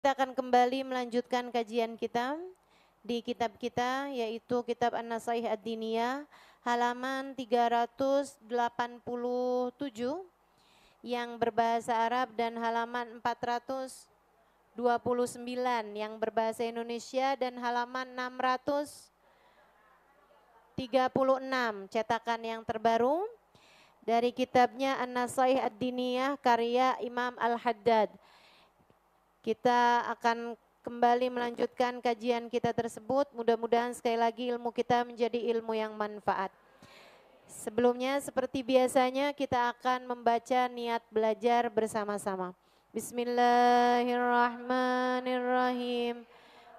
Kita akan kembali melanjutkan kajian kita di kitab kita, yaitu kitab An-Nasaih Ad-Diniyah halaman 387 yang berbahasa Arab dan halaman 429 yang berbahasa Indonesia dan halaman 636 cetakan yang terbaru dari kitabnya An-Nasaih Ad-Diniyah karya Imam Al-Haddad. Kita akan kembali melanjutkan kajian kita tersebut. Mudah-mudahan sekali lagi ilmu kita menjadi ilmu yang manfaat. Sebelumnya seperti biasanya kita akan membaca niat belajar bersama-sama. Bismillahirrahmanirrahim.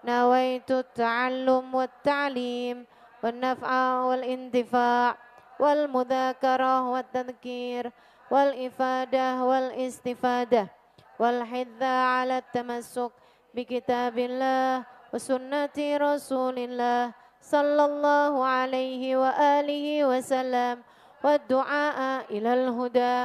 Nawaitu ta'allum wa ta'lim wa naf'a wal intifa' wal mudhakarah wa tadhkir wal ifadah wal istifadah والحث على التمسك بكتاب الله وسنة رسول الله صلى الله عليه وآله وسلم والدعاء إلى الهدى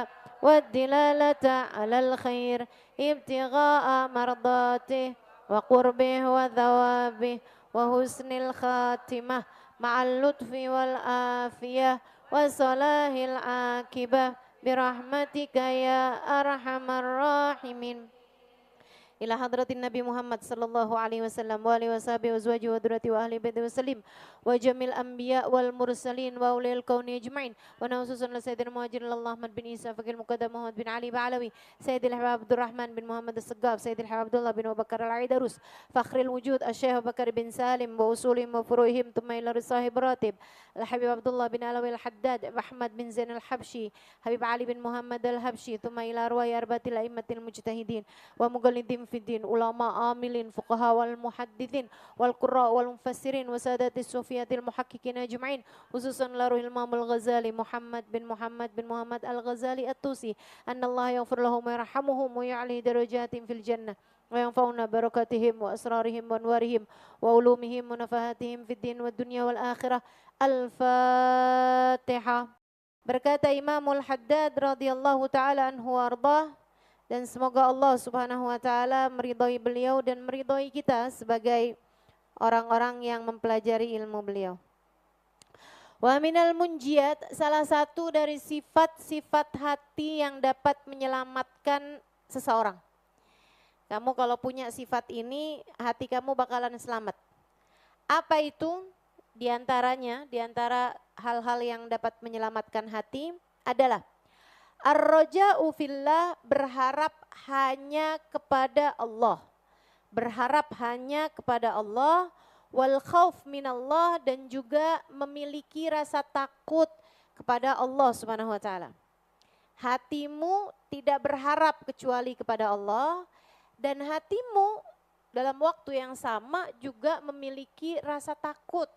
والدلالة على الخير ابتغاء مرضاته وقربه وثوابه وحسن الخاتمة مع اللطف والعافية وصلاح العاقبة برحمتك يا أرحم الراحمين إلى حضرة النبي محمد صلى الله عليه وسلم وآله وصحبه وأزواجه وذريته وأهل بيته وسلم وجميع الأنبياء والمرسلين وأولي الكون أجمعين ونخصوصا لسيد المهاجر الله أحمد بن عيسى فقيه المقدم محمد بن علي بعلوي سيد الحباب عبد الرحمن بن محمد السقاف سيد الحباب عبد الله بن أبو بكر العيدروس فخر الوجود الشيخ أبو بكر بن سالم وأصولهم وفروعهم ثم إلى صاحب راتب الحبيب عبد الله بن علوي الحداد أحمد بن زين الحبشي حبيب علي بن محمد الحبشي ثم إلى أرواح أربعة الأئمة المجتهدين ومقلدين في الدين علماء عاملين فقهاء والمحدثين والقراء والمفسرين وسادات الصوفية المحققين أجمعين خصوصا لروح الإمام الغزالي محمد بن محمد الغزالي الطوسي أن الله يغفر لهم ويرحمهم ويعلي درجاتهم في الجنة وينفعنا بركاتهم وأسرارهم وأنوارهم وعلومهم ونفحاتهم في الدين والدنيا والآخرة. Al-Fatihah. Berkata Imamul Haddad radhiyallahu taala anhu warḍah, dan semoga Allah Subhanahu wa taala meridhai beliau dan meridhai kita sebagai orang-orang yang mempelajari ilmu beliau. Wa minal munjiyat, salah satu dari sifat-sifat hati yang dapat menyelamatkan seseorang. Kamu kalau punya sifat ini, hati kamu bakalan selamat. Apa itu? Di antara hal-hal yang dapat menyelamatkan hati adalah ar-raja'u fillah, berharap hanya kepada Allah. Berharap hanya kepada Allah, wal khauf minallah, dan juga memiliki rasa takut kepada Allah Subhanahu wa taala. Hatimu tidak berharap kecuali kepada Allah, dan hatimu dalam waktu yang sama juga memiliki rasa takut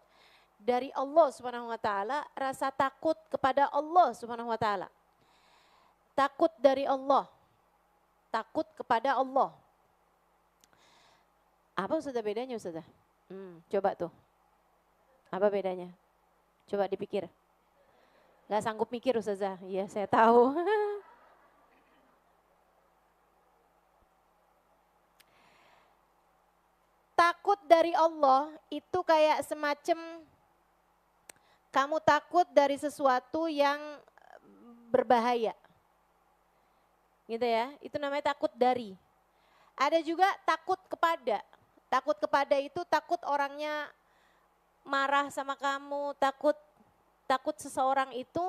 dari Allah Subhanahu wa taala, rasa takut kepada Allah Subhanahu wa taala. Takut dari Allah, takut kepada Allah. Apa Ustazah bedanya Ustazah? Coba tuh. Apa bedanya? Coba dipikir. Gak sanggup mikir Ustazah. Iya, saya tahu. Takut dari Allah itu kayak semacam kamu takut dari sesuatu yang berbahaya. Gitu ya, itu namanya takut dari. Ada juga takut kepada. Takut kepada itu takut orangnya marah sama kamu, takut seseorang itu,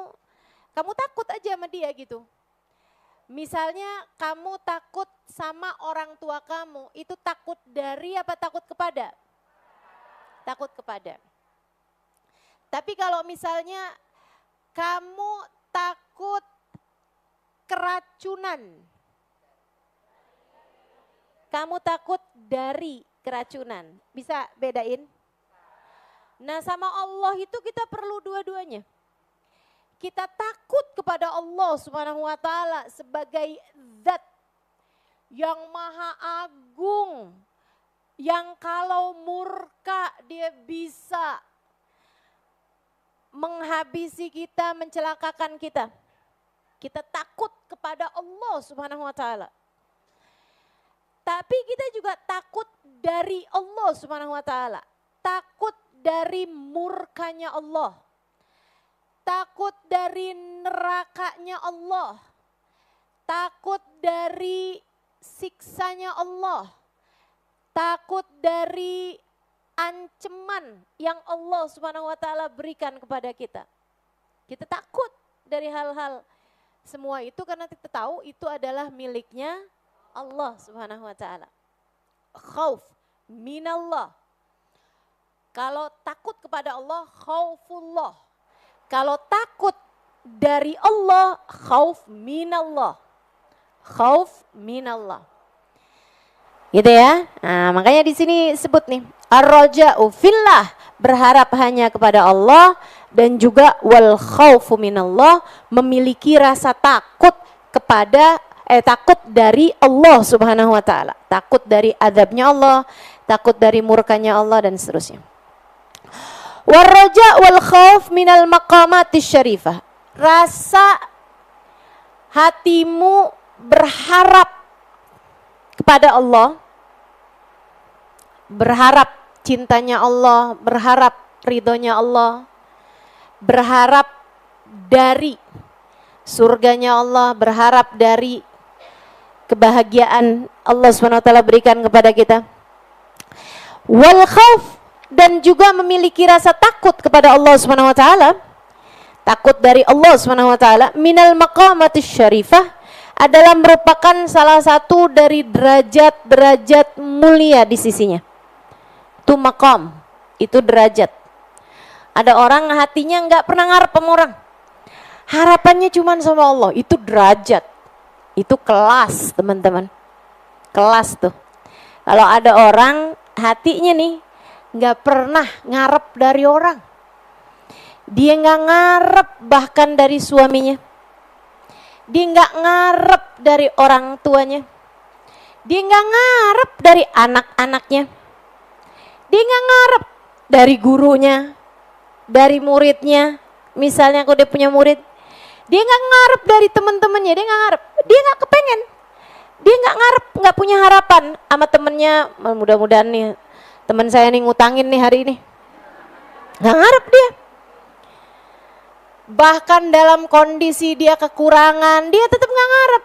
kamu takut aja sama dia gitu. Misalnya kamu takut sama orang tua kamu, itu takut dari apa takut kepada? Takut kepada. Tapi kalau misalnya kamu takut keracunan, kamu takut dari keracunan, bisa bedain? Nah, sama Allah itu kita perlu dua-duanya. Kita takut kepada Allah Subhanahu wa taala sebagai zat yang maha agung, yang kalau murka dia bisa menghabisi kita, mencelakakan kita. Kita takut kepada Allah Subhanahu wa taala. Tapi kita juga takut dari Allah Subhanahu wa taala. Takut dari murkanya Allah. Takut dari nerakanya Allah. Takut dari siksanya Allah. Takut dari ancaman yang Allah Subhanahu wa taala berikan kepada kita. Kita takut dari hal-hal semua itu karena kita tahu itu adalah miliknya Allah Subhanahu wa taala. Khauf minallah. Kalau takut kepada Allah, khaufullah. Kalau takut dari Allah, khauf minallah. Khauf minallah. Gitu ya. Nah, makanya di sini sebut nih, ar-raja'u fillah, berharap hanya kepada Allah, dan juga wal khaufu minallah, memiliki rasa takut kepada takut dari Allah Subhanahu wa taala. Takut dari azabnya Allah, takut dari murkanya Allah dan seterusnya. War-raja' wal khauf minal maqamatis syarifah. Rasa hatimu berharap kepada Allah, berharap cintanya Allah, berharap ridhonya Allah, berharap dari surganya Allah, berharap dari kebahagiaan Allah SWT berikan kepada kita. Wal khauf, dan juga memiliki rasa takut kepada Allah SWT, takut dari Allah SWT, minal maqamatis syarifah, adalah merupakan salah satu dari derajat-derajat mulia di sisinya. Itu maqam, itu derajat. Ada orang hatinya nggak pernah ngarep sama orang, harapannya cuma sama Allah, itu derajat. Itu kelas, teman-teman. Kelas tuh. Kalau ada orang hatinya nih nggak pernah ngarep dari orang. Dia nggak ngarep bahkan dari suaminya. Dia nggak ngarep dari orang tuanya. Dia nggak ngarep dari anak-anaknya. Dia nggak ngarep dari gurunya, dari muridnya. Misalnya kalau dia punya murid, dia nggak ngarep dari teman-temannya, dia nggak ngarep, dia nggak kepengen, dia nggak ngarep, nggak punya harapan sama temennya. Mudah-mudahan nih teman saya nih ngutangin nih hari ini, nggak ngarep dia. Bahkan dalam kondisi dia kekurangan, dia tetap nggak ngarep.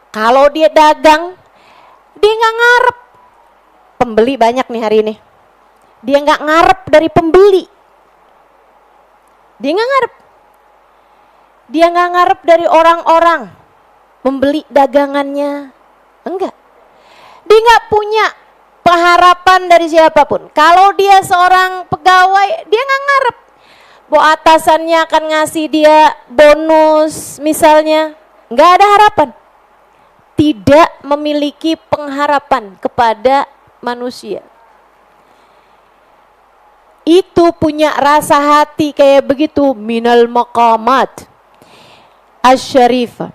Kalau dia dagang, dia nggak ngarep. Pembeli banyak nih hari ini, dia nggak ngarep dari pembeli, dia nggak ngarep. Dia nggak ngarep dari orang-orang membeli dagangannya, enggak. Dia nggak punya pengharapan dari siapapun. Kalau dia seorang pegawai, dia nggak ngarep bahwa atasannya akan ngasih dia bonus misalnya, nggak ada harapan. Tidak memiliki pengharapan kepada manusia. Itu punya rasa hati kayak begitu, minal maqamat asyarifah.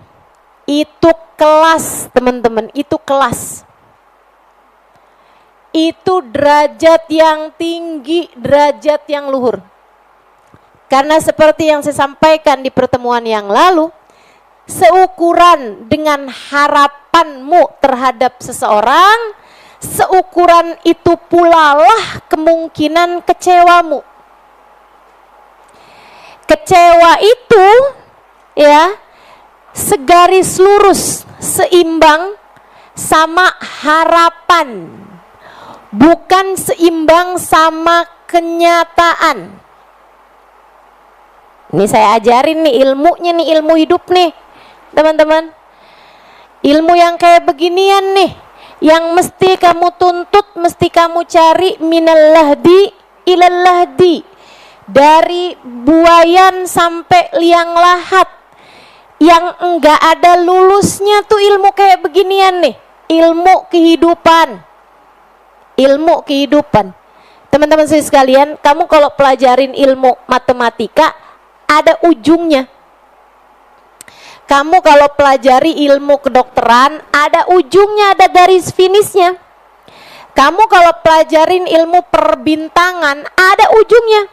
Itu kelas, teman-teman, itu kelas. Itu derajat yang tinggi, derajat yang luhur. Karena seperti yang saya sampaikan di pertemuan yang lalu, seukuran dengan harapanmu terhadap seseorang, seukuran itu pula lah kemungkinan kecewamu. Kecewa itu ya segaris lurus, seimbang sama harapan, bukan seimbang sama kenyataan. Ini saya ajarin nih ilmunya nih, ilmu hidup nih teman-teman. Ilmu yang kayak beginian nih, yang mesti kamu tuntut, mesti kamu cari, minal lahdi ilal lahdi, dari buayan sampai liang lahat. Yang enggak ada lulusnya tuh ilmu kayak beginian nih, ilmu kehidupan. Ilmu kehidupan. Teman-teman sekalian, kamu kalau pelajarin ilmu matematika ada ujungnya. Kamu kalau pelajari ilmu kedokteran ada ujungnya, ada garis finishnya. Kamu kalau pelajarin ilmu perbintangan ada ujungnya.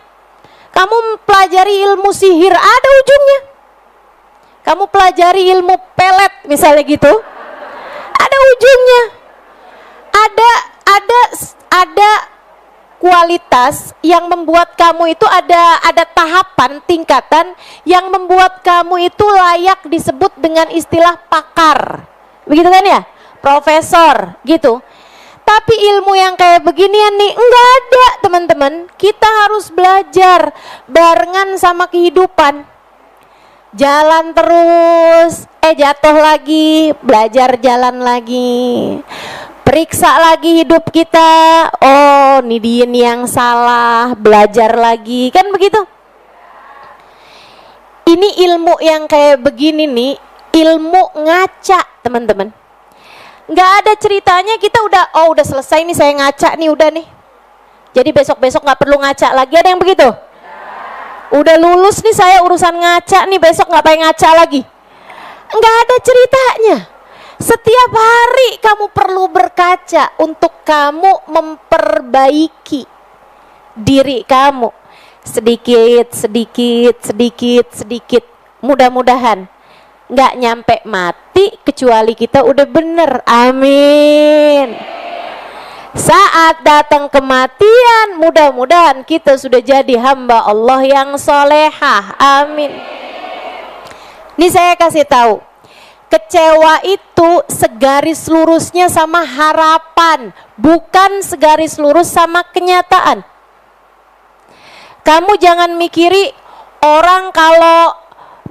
Kamu pelajari ilmu sihir ada ujungnya. Kamu pelajari ilmu pelet misalnya gitu, ada ujungnya. ada kualitas yang membuat kamu itu ada tahapan, tingkatan yang membuat kamu itu layak disebut dengan istilah pakar. Begitu kan ya? Profesor gitu. Tapi ilmu yang kayak beginian nih enggak ada, teman-teman. Kita harus belajar barengan sama kehidupan. Jalan terus, jatuh lagi, belajar jalan lagi. Periksa lagi hidup kita. Oh, nih dia nih yang salah, belajar lagi. Kan begitu? Ini ilmu yang kayak begini nih, ilmu ngaca, teman-teman. Nggak ada ceritanya kita udah selesai nih, saya ngaca nih, udah nih. Jadi besok-besok nggak perlu ngaca lagi, ada yang begitu? Udah lulus nih saya urusan ngaca nih, besok nggak pengen ngaca lagi. Nggak ada ceritanya. Setiap hari kamu perlu berkaca untuk kamu memperbaiki diri kamu. Sedikit. Mudah-mudahan nggak nyampe mati kecuali kita udah bener. Amin. Saat datang kematian, mudah-mudahan kita sudah jadi hamba Allah yang solehah. Amin. Ini saya kasih tahu, kecewa itu segaris lurusnya sama harapan, bukan segaris lurus sama kenyataan. Kamu jangan mikiri orang kalau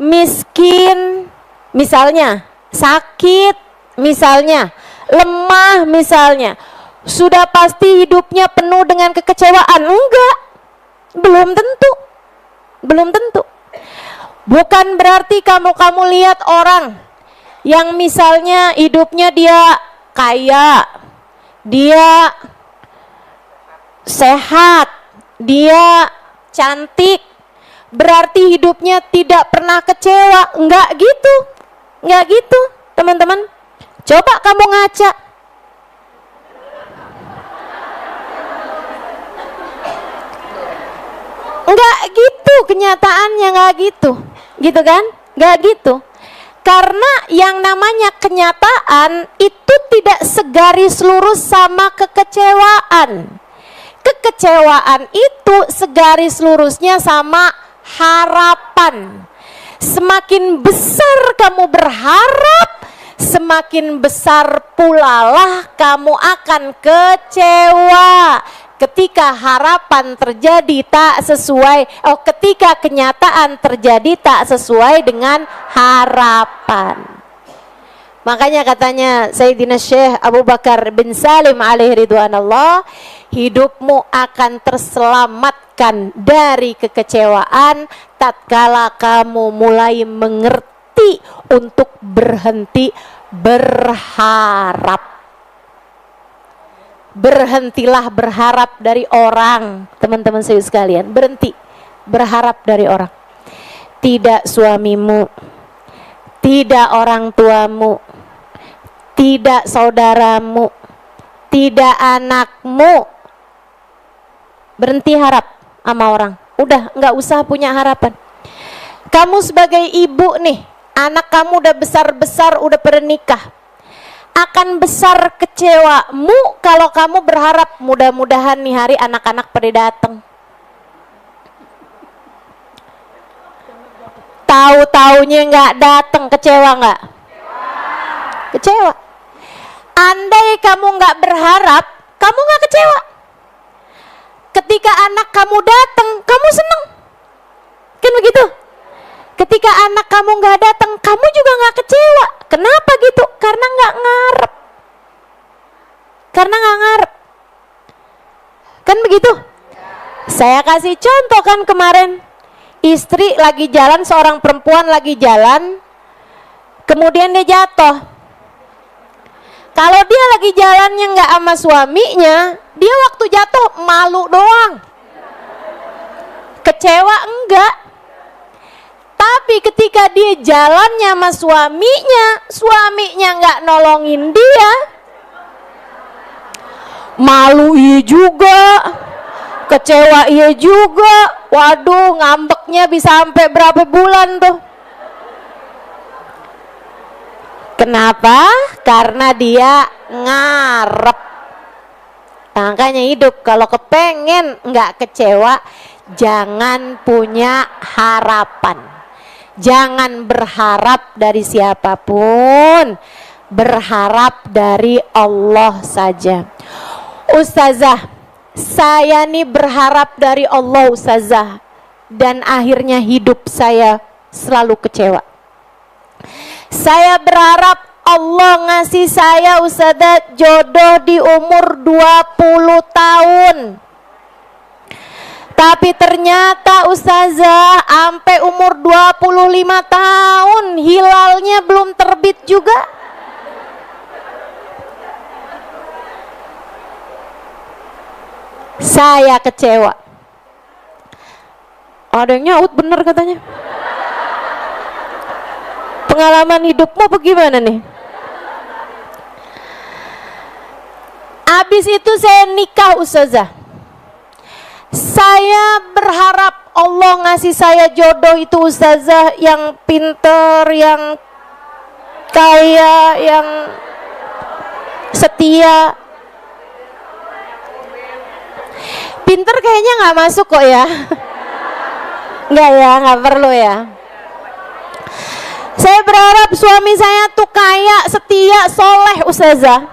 miskin, misalnya sakit, misalnya lemah, misalnya sudah pasti hidupnya penuh dengan kekecewaan. Enggak, belum tentu. Bukan berarti kamu lihat orang yang misalnya hidupnya dia kaya, dia sehat, dia cantik, berarti hidupnya tidak pernah kecewa. Enggak gitu, teman-teman. Coba kamu ngaca. Enggak gitu kenyataannya, enggak gitu. Gitu kan? Enggak gitu. Karena yang namanya kenyataan itu tidak segaris lurus sama kekecewaan. Kekecewaan itu segaris lurusnya sama harapan. Semakin besar kamu berharap, semakin besar pula lah kamu akan kecewa. Ketika harapan terjadi tak sesuai, ketika kenyataan terjadi tak sesuai dengan harapan. Makanya katanya Sayyidina Syekh Abu Bakar bin Salim alaihi ridwanallah, hidupmu akan terselamatkan dari kekecewaan tatkala kamu mulai mengerti untuk berhenti berharap. Berhentilah berharap dari orang, teman-teman saya sekalian. Berhenti berharap dari orang. Tidak suamimu, tidak orang tuamu, tidak saudaramu, tidak anakmu. Berhenti harap sama orang. Udah nggak usah punya harapan. Kamu sebagai ibu nih, anak kamu udah besar-besar, udah pada nikah. Akan besar kecewamu kalau kamu berharap mudah-mudahan nih hari anak-anak pada datang. Tahu-taunya nggak datang, kecewa nggak? Kecewa. Andai kamu nggak berharap, kamu nggak kecewa. Ketika anak kamu datang, kamu seneng, kan begitu? Ketika anak kamu nggak datang, kamu juga nggak kecewa. Kenapa gitu? Karena nggak ngarep. Kan begitu? Saya kasih contoh kan kemarin, istri lagi jalan, seorang perempuan lagi jalan, kemudian dia jatuh. Kalau dia lagi jalannya nggak sama suaminya, dia waktu jatuh malu doang. Kecewa enggak. Tapi ketika dia jalannya sama suaminya nggak nolongin dia, malu iya juga, kecewa iya juga. Waduh, ngambeknya bisa sampai berapa bulan tuh. Kenapa? Karena dia ngarep. Makanya hidup kalau kepengen nggak kecewa, jangan punya harapan. Jangan berharap dari siapapun, berharap dari Allah saja. Ustazah, saya nih berharap dari Allah Ustazah, dan akhirnya hidup saya selalu kecewa. Saya berharap Allah ngasih saya Ustazah jodoh di umur 20 tahun. Tapi ternyata Ustazah sampai umur 25 tahun hilalnya belum terbit juga. Saya kecewa. Ada yang nyaut bener katanya. Pengalaman hidupmu bagaimana nih? Habis itu saya nikah Ustazah. Saya berharap Allah ngasih saya jodoh itu Ustazah yang pinter, yang kaya, yang setia. Pinter kayaknya nggak masuk kok ya. Nggak ya, nggak perlu ya. Saya berharap suami saya tuh kaya, setia, soleh Ustazah.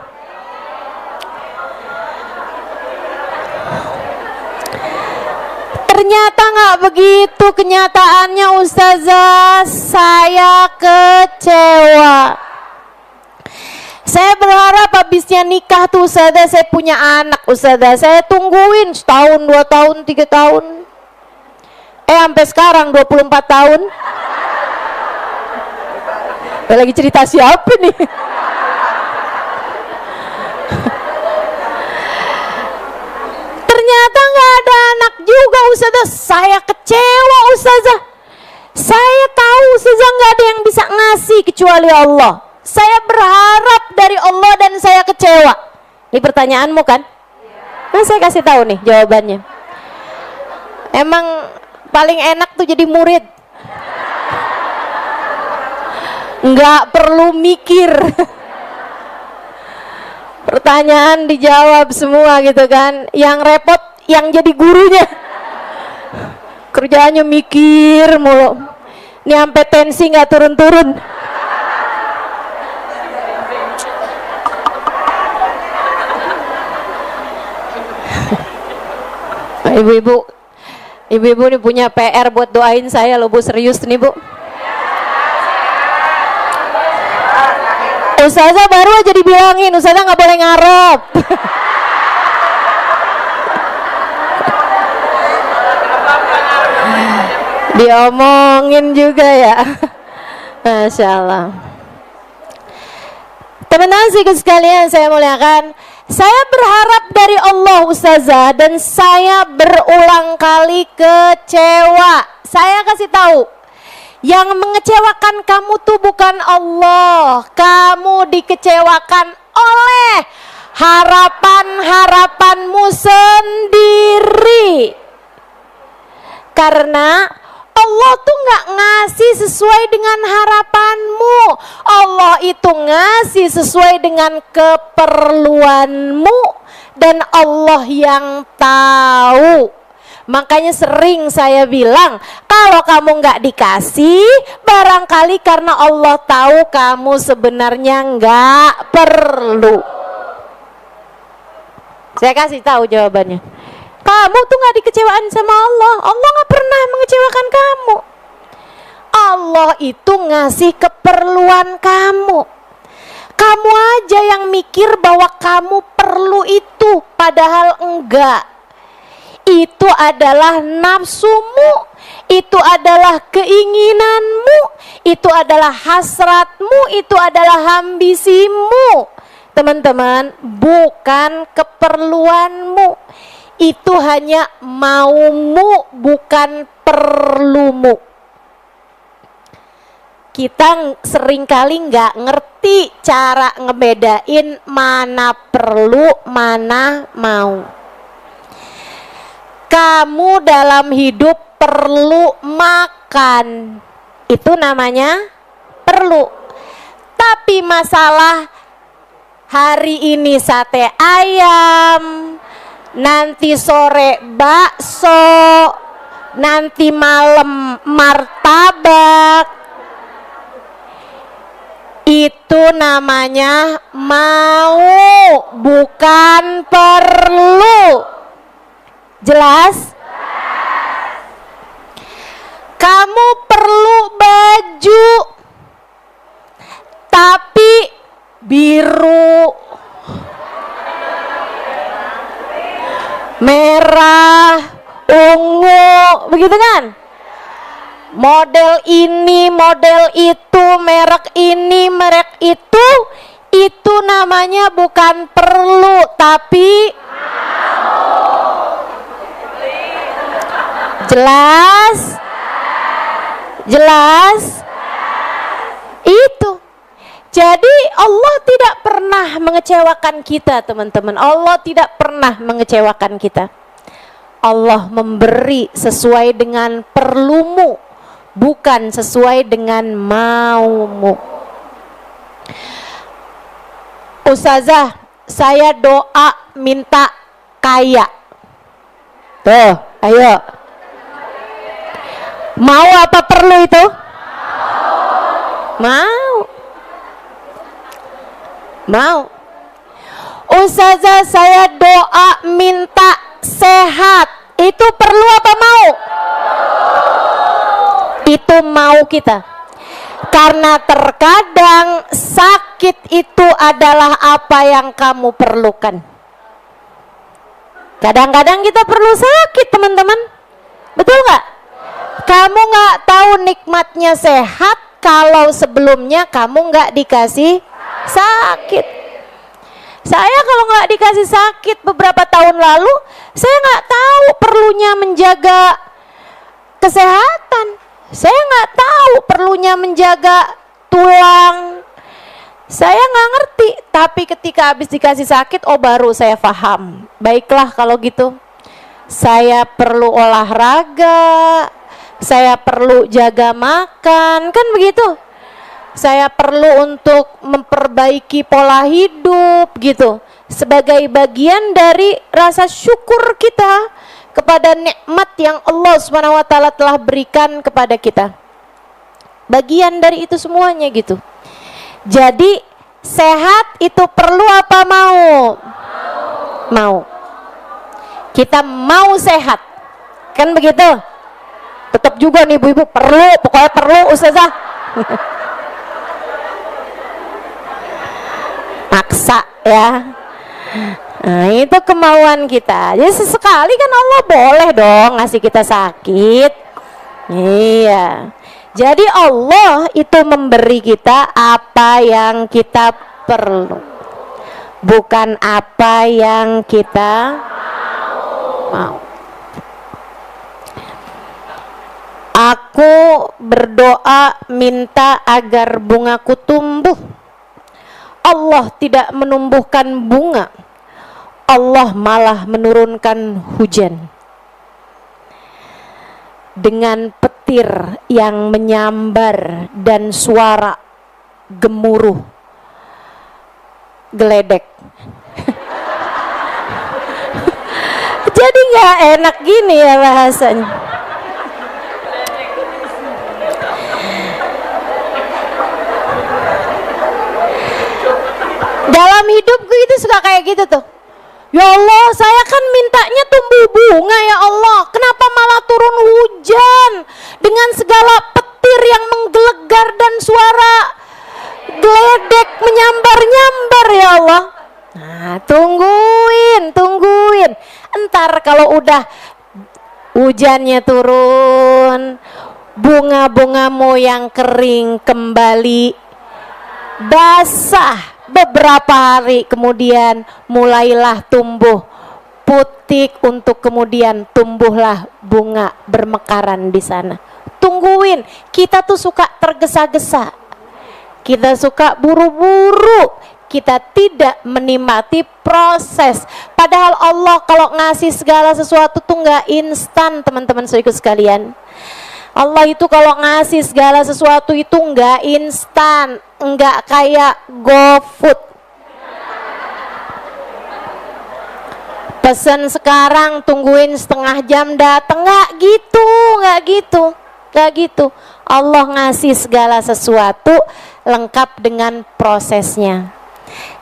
Ternyata nggak begitu kenyataannya Ustazah. Saya kecewa. Saya berharap habisnya nikah tuh Ustazah saya punya anak Ustazah. Saya tungguin setahun, 2 tahun, 3 tahun. Sampai sekarang 24 tahun. Lagi cerita siapa nih? Ternyata nggak ada anak juga Ustazah. Saya kecewa Ustazah. Saya tahu Ustazah nggak ada yang bisa ngasih kecuali Allah. Saya berharap dari Allah dan saya kecewa. Ini pertanyaanmu kan? Nah saya kasih tahu nih jawabannya. Emang paling enak tuh jadi murid. Nggak perlu mikir. Pertanyaan dijawab semua gitu kan. Yang repot yang jadi gurunya. Kerjaannya mikir mulu. Ini sampai tensi nggak turun-turun. Ibu-ibu nih punya PR buat doain saya loh Bu, serius nih Bu. Ustazah baru aja dibilangin, Ustazah nggak boleh ngarep. Diomongin juga ya. Masya Allah. Teman-teman sekalian saya muliakan, saya berharap dari Allah Ustazah dan saya berulang kali kecewa. Saya kasih tahu, yang mengecewakan kamu tuh bukan Allah. Kamu dikecewakan oleh harapan-harapanmu sendiri. Karena Allah tuh nggak ngasih sesuai dengan harapanmu. Allah itu ngasih sesuai dengan keperluanmu. Dan Allah yang tahu. Makanya sering saya bilang, kalau kamu nggak dikasih, barangkali karena Allah tahu kamu sebenarnya nggak perlu. Saya kasih tahu jawabannya. Kamu tuh nggak dikecewain sama Allah. Allah nggak pernah mengecewakan kamu. Allah itu ngasih keperluan kamu. Kamu aja yang mikir bahwa kamu perlu itu, padahal enggak. Itu adalah nafsumu, itu adalah keinginanmu, itu adalah hasratmu, itu adalah ambisimu. Teman-teman, bukan keperluanmu. Itu hanya maumu, bukan perlumu. Kita seringkali nggak ngerti cara ngebedain mana perlu, mana mau. Kamu dalam hidup perlu makan, itu namanya perlu. Tapi masalah hari ini sate ayam, nanti sore bakso, nanti malam martabak. Itu namanya mau, bukan perlu. Jelas? Kamu perlu baju tapi biru, merah, ungu, begitu kan? Model ini, model itu, merek ini, merek itu namanya bukan perlu tapi jelas? Jelas? Itu. Jadi Allah tidak pernah mengecewakan kita, teman-teman. Allah tidak pernah mengecewakan kita. Allah memberi sesuai dengan perlumu, bukan sesuai dengan maumu. Ustazah, saya doa minta kaya. Tuh, ayo. Mau apa perlu itu? Mau. Mau. Ustazah, saya doa minta sehat. Itu perlu apa mau? Itu mau kita. Karena terkadang sakit itu adalah apa yang kamu perlukan. Kadang-kadang kita perlu sakit, teman-teman. Betul nggak? Kamu nggak tahu nikmatnya sehat kalau sebelumnya kamu nggak dikasih sakit. Saya kalau nggak dikasih sakit beberapa tahun lalu, saya nggak tahu perlunya menjaga kesehatan. Saya nggak tahu perlunya menjaga tulang. Saya nggak ngerti. Tapi ketika habis dikasih sakit, oh baru saya paham. Baiklah kalau gitu. Saya perlu olahraga. Saya perlu jaga makan. Kan begitu. Saya perlu untuk memperbaiki pola hidup gitu. Sebagai bagian dari rasa syukur kita kepada nikmat yang Allah SWT telah berikan kepada kita. Bagian dari itu semuanya gitu. Jadi sehat itu perlu apa mau? Mau. Kita mau sehat. Kan begitu? Tetap juga nih ibu-ibu perlu, pokoknya perlu ustazah. Maksa ya. Nah, itu kemauan kita. Jadi sesekali kan Allah boleh dong ngasih kita sakit. Iya. Jadi Allah itu memberi kita apa yang kita perlu, bukan apa yang kita mau. Aku berdoa minta agar bungaku tumbuh. Allah tidak menumbuhkan bunga. Allah malah menurunkan hujan dengan petir yang menyambar dan suara gemuruh geledek. Jadi nggak enak gini ya bahasanya. Dalam hidupku itu suka kayak gitu tuh. Ya Allah, saya kan mintanya tumbuh bunga ya Allah. Kenapa malah turun hujan dengan segala petir yang menggelegar dan suara geledek menyambar-nyambar ya Allah. Nah, tungguin. Entar kalau udah hujannya turun, bunga-bungamu yang kering kembali basah. Beberapa hari kemudian mulailah tumbuh putik untuk kemudian tumbuhlah bunga bermekaran di sana. Tungguin, kita tuh suka tergesa-gesa, kita suka buru-buru, kita tidak menikmati proses. Padahal Allah kalau ngasih segala sesuatu tuh nggak instan, teman-teman saudaraku sekalian. Allah itu kalau ngasih segala sesuatu itu nggak instan, nggak kayak GoFood. Pesan sekarang tungguin setengah jam datang, nggak gitu. Allah ngasih segala sesuatu lengkap dengan prosesnya.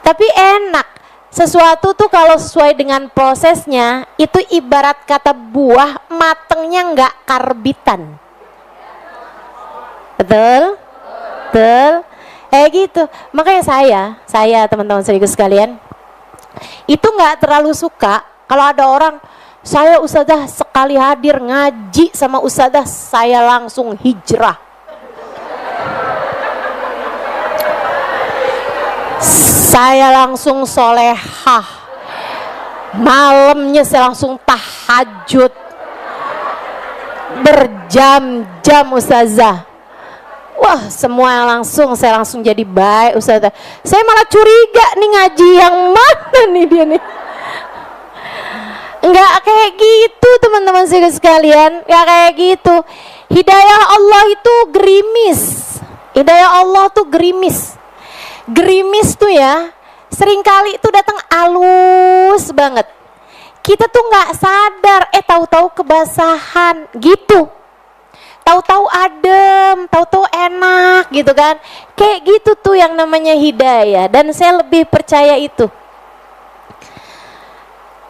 Tapi enak, sesuatu tuh kalau sesuai dengan prosesnya itu ibarat kata buah matengnya nggak karbitan. Betul? Gitu. Makanya saya teman-teman saudaraku sekalian, itu nggak terlalu suka kalau ada orang, saya ustazah sekali hadir ngaji sama ustazah saya langsung hijrah. Saya langsung solehah. Malamnya saya langsung tahajud berjam-jam ustazah. Wah, saya langsung jadi baik ustazah. Saya malah curiga nih ngaji yang mana nih dia nih. Enggak kayak gitu teman-teman sekalian, enggak kayak gitu. Hidayah Allah itu gerimis. Gerimis tuh ya, seringkali itu datang halus banget. Kita tuh nggak sadar, tahu-tahu kebasahan gitu. Tahu-tahu adem, tahu-tahu enak gitu kan. Kayak gitu tuh yang namanya hidayah, dan saya lebih percaya itu.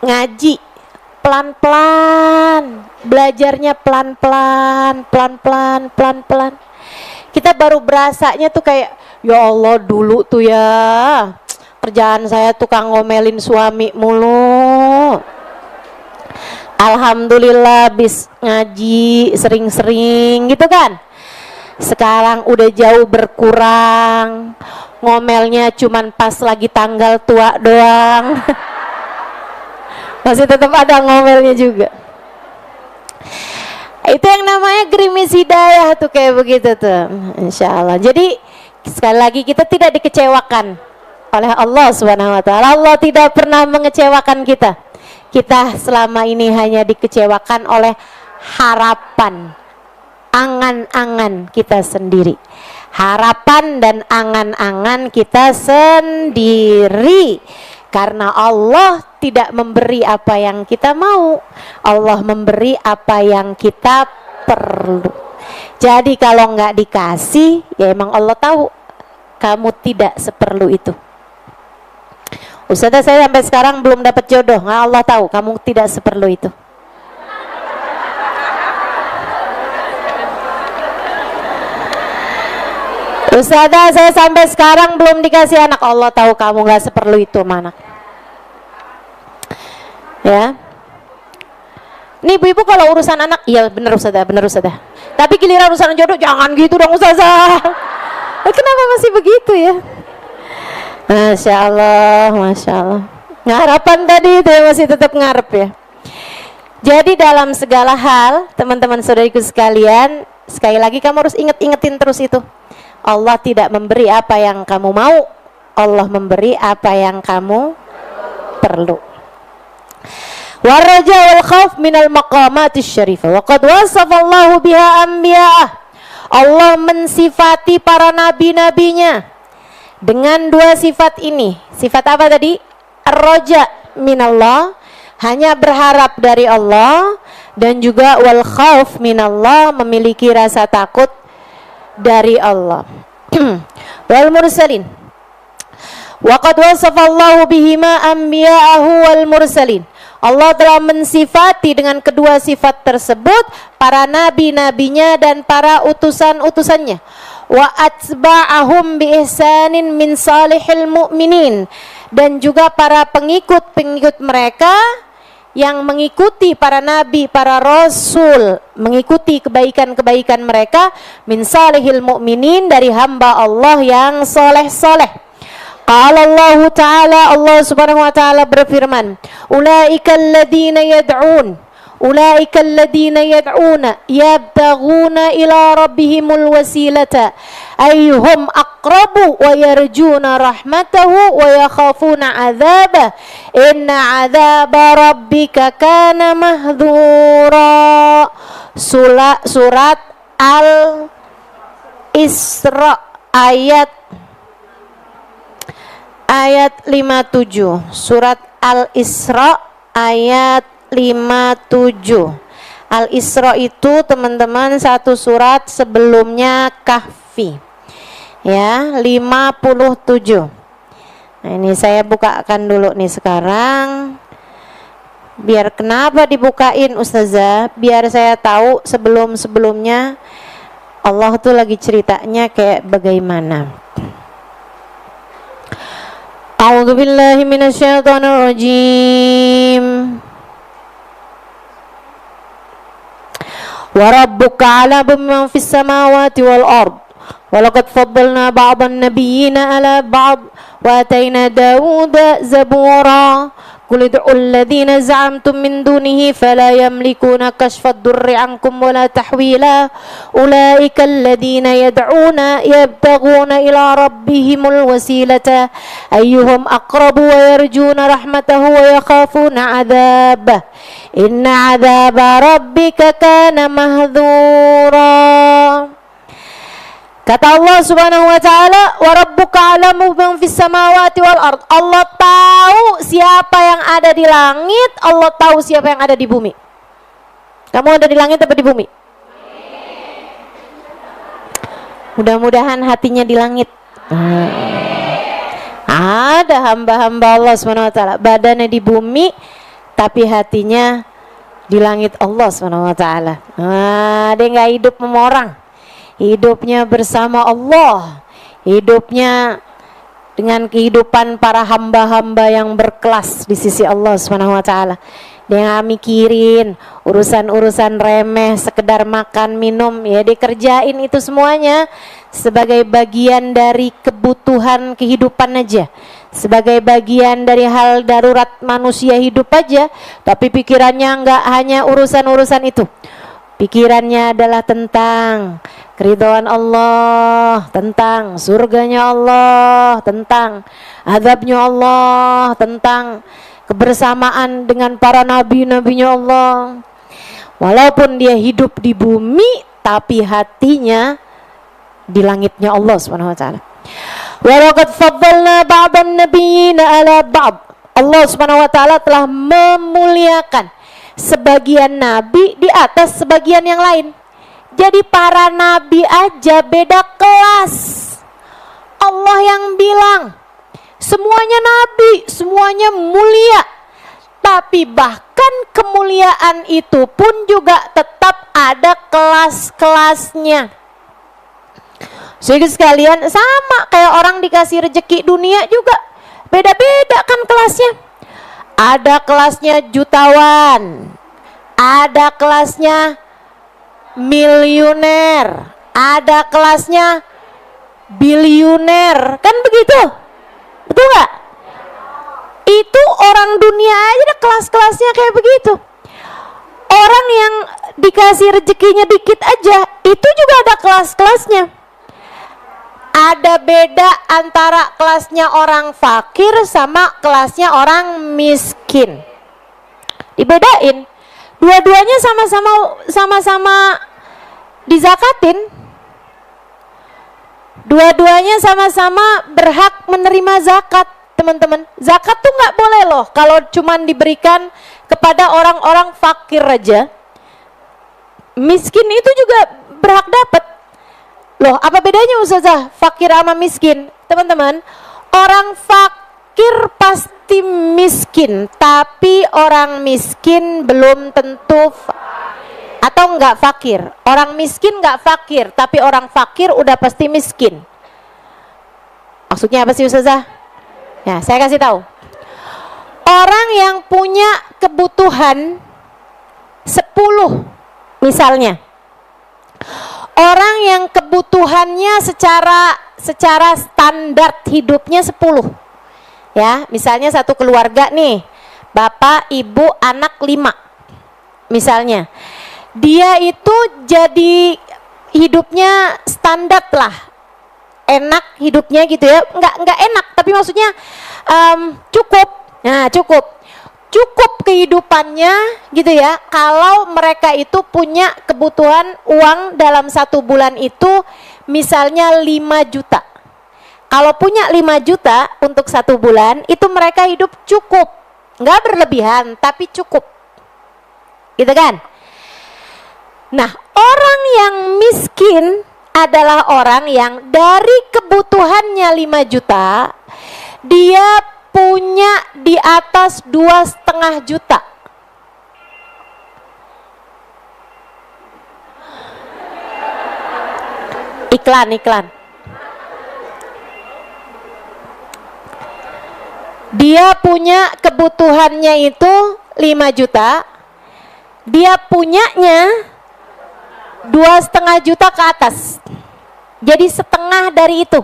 Ngaji pelan-pelan, belajarnya pelan-pelan. Kita baru berasanya tuh kayak, ya Allah dulu tuh ya kerjaan saya tukang ngomelin suami mulu. Alhamdulillah bis ngaji sering-sering gitu kan. Sekarang udah jauh berkurang, ngomelnya cuman pas lagi tanggal tua doang. Masih tetap ada ngomelnya juga. Itu yang namanya gerimis hidayah tuh, kayak begitu tuh, insya Allah. Jadi sekali lagi kita tidak dikecewakan oleh Allah Subhanahu Wa Taala. Allah tidak pernah mengecewakan kita. Kita selama ini hanya dikecewakan oleh harapan, angan-angan kita sendiri. Harapan dan angan-angan kita sendiri. Karena Allah tidak memberi apa yang kita mau, Allah memberi apa yang kita perlu. Jadi kalau nggak dikasih, ya emang Allah tahu kamu tidak seperlu itu. Ustazah, saya sampai sekarang belum dapat jodoh. Nah, Allah tahu kamu tidak seperlu itu. Ustazah, saya sampai sekarang belum dikasih anak. Allah tahu kamu nggak seperlu itu mana. Ya. Nih ibu-ibu kalau urusan anak, iya bener Ustazah. Tapi giliran urusan jodoh jangan gitu dong Ustazah. Kenapa masih begitu ya? Masya Allah. Ngarapan tadi itu masih tetap ngarep ya. Jadi dalam segala hal, teman-teman saudariku sekalian, sekali lagi kamu harus ingetin terus itu. Allah tidak memberi apa yang kamu mau, Allah memberi apa yang kamu perlu. Waraja wal khauf minal maqamatis syarifah wa qad wasafallahu biha anbiya'ah. Allah mensifati para nabi-nabinya dengan dua sifat ini. Sifat apa tadi? Ar-raja minallah, hanya berharap dari Allah, dan juga wal khauf minallah, memiliki rasa takut dari Allah. Wal mursalin wa qad wasafallahu bihima anbiya'ahu wal mursalin. Allah telah mensifati dengan kedua sifat tersebut para nabi-nabinya dan para utusan-utusannya. Wa atba'ahum bi ihsanin min salihil mu'minin, dan juga para pengikut-pengikut mereka yang mengikuti para nabi, para rasul, mengikuti kebaikan-kebaikan mereka, min salihil mu'minin, dari hamba Allah yang soleh-soleh. Qala Allah Ta'ala, Allah Subhanahu Wa Ta'ala berfirman, ulaika alladhina yad'una yabtaghuna ila rabbihimul wasilata ayyuhum aqrabu wa yarjuna rahmatahu wa yakhafuna 'adzabah inna 'adzaba rabbika kana mahdhura. Surat Al-Isra ayat 57. Surat Al-Isra ayat 57. Al-Isra itu teman-teman satu surat sebelumnya Kahfi. Ya, 57. Nah, ini saya bukakan dulu nih sekarang. Biar kenapa dibukain Ustazah? Biar saya tahu sebelum-sebelumnya Allah tuh lagi ceritanya kayak bagaimana. A'udzubillahi minasyaitonirrajim. Wa rabbuka 'alamu man fis samawati wal ard. Walaqad faddalna ba'dhan nabiyyina 'ala ba'd wa atayna Dawuda zabura. Qul ud'u alladhina za'amtum min dunihi fala yamlikuna kashfa ad-durri 'ankum wala tahwila. Ulaika alladhina yad'una yabtaghuna ila rabbihimul wasilata ayyuhum aqrabu wa yarjuna rahmatahu wa yakhafuna 'adzabah. Inna 'adzaba rabbika kana mahdhura. Kata Allah Subhanahu wa taala, "Wa rabbuka 'alamu man fis samawati wal ard." Allah tahu siapa yang ada di langit, Allah tahu siapa yang ada di bumi. Kamu ada di langit apa di bumi? Mudah-mudahan hatinya di langit. Ada hamba-hamba Allah Subhanahu wa taala, badannya di bumi tapi hatinya di langit Allah Subhanahu wa taala. Dia enggak hidup sama orang. Hidupnya bersama Allah, hidupnya dengan kehidupan para hamba-hamba yang berkelas di sisi Allah Subhanahu wa taala. Dia nggak mikirin urusan-urusan remeh, sekedar makan minum, ya dikerjain itu semuanya sebagai bagian dari kebutuhan kehidupan aja, sebagai bagian dari hal darurat manusia hidup aja. Tapi pikirannya nggak hanya urusan-urusan itu. Pikirannya adalah tentang keridhaan Allah, tentang surganya Allah, tentang azabnya Allah, tentang kebersamaan dengan para nabi-nabinya Allah. Walaupun dia hidup di bumi, tapi hatinya di langitnya Allah Subhanahu wa taala. Wa laqad faddalna ba'dhan nabiyyina 'ala ba'd. Allah Subhanahu wa taala telah memuliakan sebagian nabi di atas sebagian yang lain. Jadi para nabi aja beda kelas. Allah yang bilang semuanya nabi, semuanya mulia. Tapi bahkan kemuliaan itu pun juga tetap ada kelas-kelasnya. Jadi sekalian, sama kayak orang dikasih rezeki dunia juga beda-beda kan kelasnya. Ada kelasnya jutawan, ada kelasnya miliuner, ada kelasnya biliuner, kan begitu? Betul nggak? Itu orang dunia aja ada kelas-kelasnya kayak begitu. Orang yang dikasih rezekinya dikit aja, itu juga ada kelas-kelasnya. Ada beda antara kelasnya orang fakir sama kelasnya orang miskin. Dibedain. Dua-duanya sama-sama dizakatin. Dua-duanya sama-sama berhak menerima zakat, teman-teman. Zakat tuh nggak boleh loh kalau cuman diberikan kepada orang-orang fakir aja. Miskin itu juga berhak dapat. Loh, apa bedanya Ustazah fakir sama miskin? Teman-teman, orang fakir pasti miskin, tapi orang miskin belum tentu atau enggak fakir. Orang miskin enggak fakir, tapi orang fakir udah pasti miskin. Maksudnya apa sih Ustazah? Ya, saya kasih tahu. Orang yang punya kebutuhan 10 misalnya. Orang yang kebutuhannya secara standar hidupnya 10. Ya, misalnya satu keluarga nih, bapak, ibu, anak 5. Misalnya. Dia itu jadi hidupnya standar lah. Enak hidupnya gitu ya. Enggak enak, tapi maksudnya cukup. Nah, cukup kehidupannya gitu ya. Kalau mereka itu punya kebutuhan uang dalam satu bulan itu misalnya 5 juta. Kalau punya 5 juta untuk satu bulan itu mereka hidup cukup. nggak berlebihan tapi cukup, gitu kan? Nah, orang yang miskin adalah orang yang dari kebutuhannya 5 juta, dia punya di atas 2,5 juta. Iklan. Dia punya kebutuhannya itu 5 juta, dia punyanya 2,5 juta ke atas. Jadi setengah dari itu.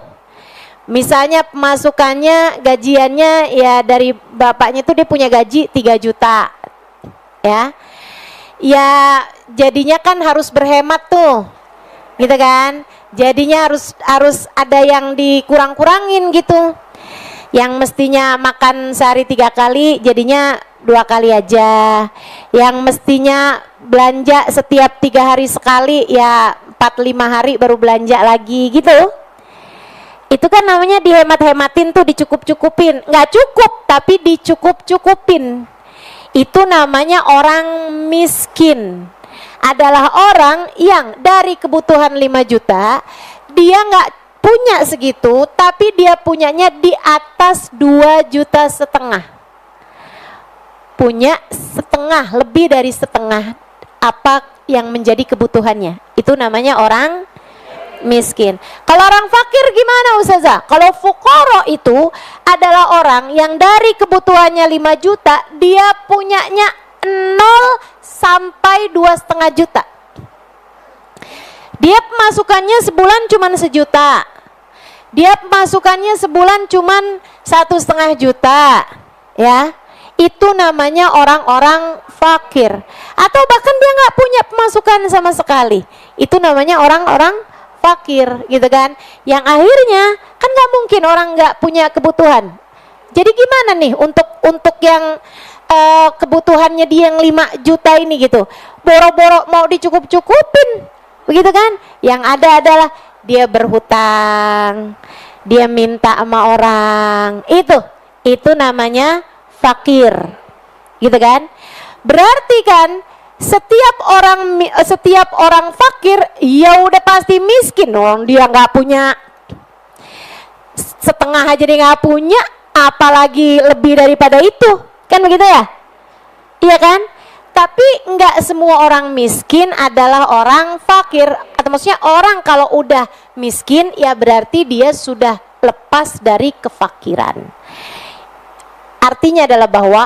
Misalnya pemasukannya, gajiannya ya dari bapaknya itu dia punya gaji 3 juta. Ya. Ya jadinya kan harus berhemat tuh. Gitu kan? Jadinya harus ada yang dikurang-kurangin gitu. Yang mestinya makan sehari 3 kali jadinya 2 kali aja. Yang mestinya belanja setiap 3 hari sekali ya 4-5 hari baru belanja lagi gitu. Itu kan namanya dihemat-hematin tuh, dicukup-cukupin. Nggak cukup tapi dicukup-cukupin. Itu namanya orang miskin. Adalah orang yang dari kebutuhan 5 juta dia nggak punya segitu, tapi dia punyanya di atas 2,5 juta. Punya setengah, lebih dari setengah apa yang menjadi kebutuhannya. Itu namanya orang miskin. Kalau orang fakir gimana Ustazah? Kalau fuqara itu adalah orang yang dari kebutuhannya 5 juta, dia punyanya 0 sampai 2,5 juta. Dia pemasukannya sebulan cuma 1 juta. Dia pemasukannya sebulan cuma 1,5 juta. Ya, itu namanya orang-orang fakir. Atau bahkan dia nggak punya pemasukan sama sekali. Itu namanya orang-orang fakir, gitu kan? Yang akhirnya kan nggak mungkin orang nggak punya kebutuhan. Jadi gimana nih untuk yang kebutuhannya dia yang 5 juta ini gitu, boro-boro mau dicukup-cukupin, begitu kan? Yang ada adalah dia berhutang, dia minta sama orang. Itu namanya fakir, gitu kan? Berarti kan setiap orang fakir ya udah pasti miskin dong. Dia nggak punya setengah aja, dia nggak punya, apalagi lebih daripada itu, kan begitu ya? Iya kan? Tapi nggak semua orang miskin adalah orang fakir. Atau maksudnya orang kalau udah miskin ya berarti dia sudah lepas dari kefakiran. Artinya adalah bahwa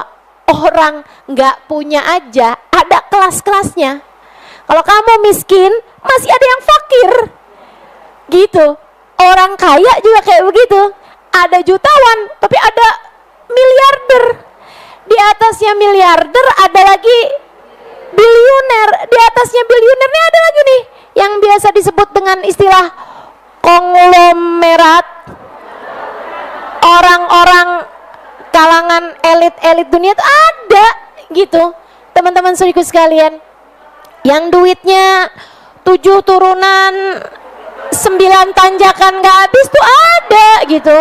orang nggak punya aja ada kelas-kelasnya. Kalau kamu miskin masih ada yang fakir, gitu. Orang kaya juga kayak begitu. Ada jutawan tapi ada miliarder. Di atasnya miliarder ada lagi bilioner. Di atasnya bilionernya ada lagi nih yang biasa disebut dengan istilah konglomerat. Orang-orang kalangan elit-elit dunia itu ada gitu. Teman-teman saudaraku sekalian, yang duitnya 7 turunan 9 tanjakan gak habis tuh ada gitu.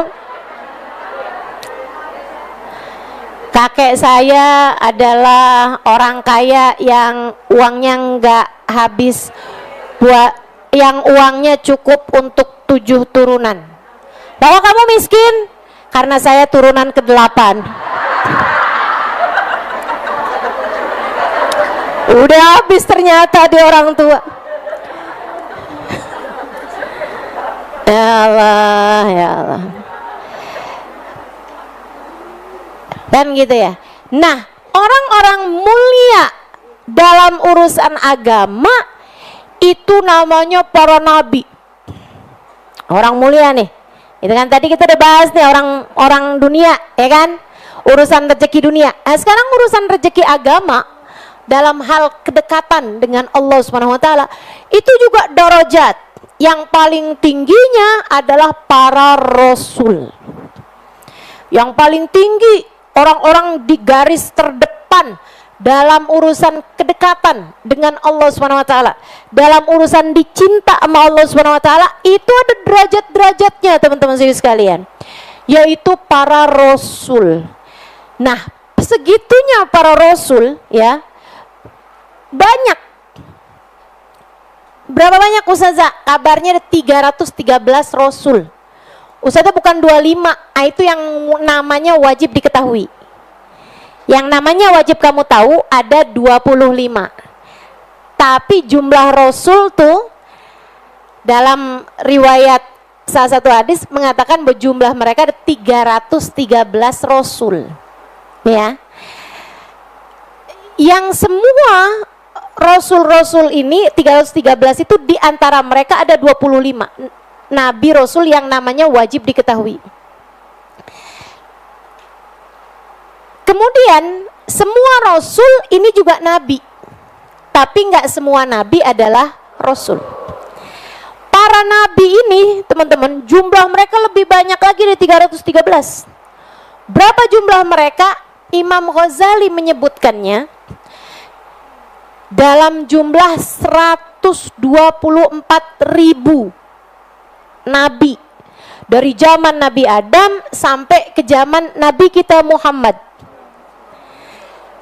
Kakek saya adalah orang kaya yang uangnya nggak habis, buat yang uangnya cukup untuk 7 turunan. Bahwa kamu miskin karena saya turunan ke-8. Udah habis ternyata di orang tua. Ya Allah, ya Allah. Dan gitu ya. Nah, orang-orang mulia dalam urusan agama itu namanya para nabi. Orang mulia nih. Itu kan tadi kita udah bahas nih orang dunia, ya kan? Urusan rezeki dunia. Nah, sekarang urusan rezeki agama dalam hal kedekatan dengan Allah Subhanahu wa taala itu juga darajat. Yang paling tingginya adalah para rasul. Yang paling tinggi orang-orang di garis terdepan dalam urusan kedekatan dengan Allah Subhanahu wa taala, dalam urusan dicinta sama Allah Subhanahu wa taala, itu ada derajat-derajatnya teman-teman sekalian, yaitu para rasul. Nah, segitunya para rasul ya, banyak. Berapa banyak Ustazah? Kabarnya ada 313 rasul. Ustazah bukan 25, itu yang namanya wajib diketahui. Yang namanya wajib kamu tahu ada 25. Tapi jumlah rasul tuh dalam riwayat salah satu hadis mengatakan bahwa jumlah mereka ada 313 rasul. Ya. Yang semua rasul-rasul ini 313 itu di antara mereka ada 25 nabi rasul yang namanya wajib diketahui. Kemudian semua rasul ini juga nabi, tapi nggak semua nabi adalah rasul. Para nabi ini teman-teman jumlah mereka lebih banyak lagi dari 313. Berapa jumlah mereka? Imam Ghazali menyebutkannya dalam jumlah 124.000 nabi, dari zaman Nabi Adam sampai ke zaman Nabi kita Muhammad.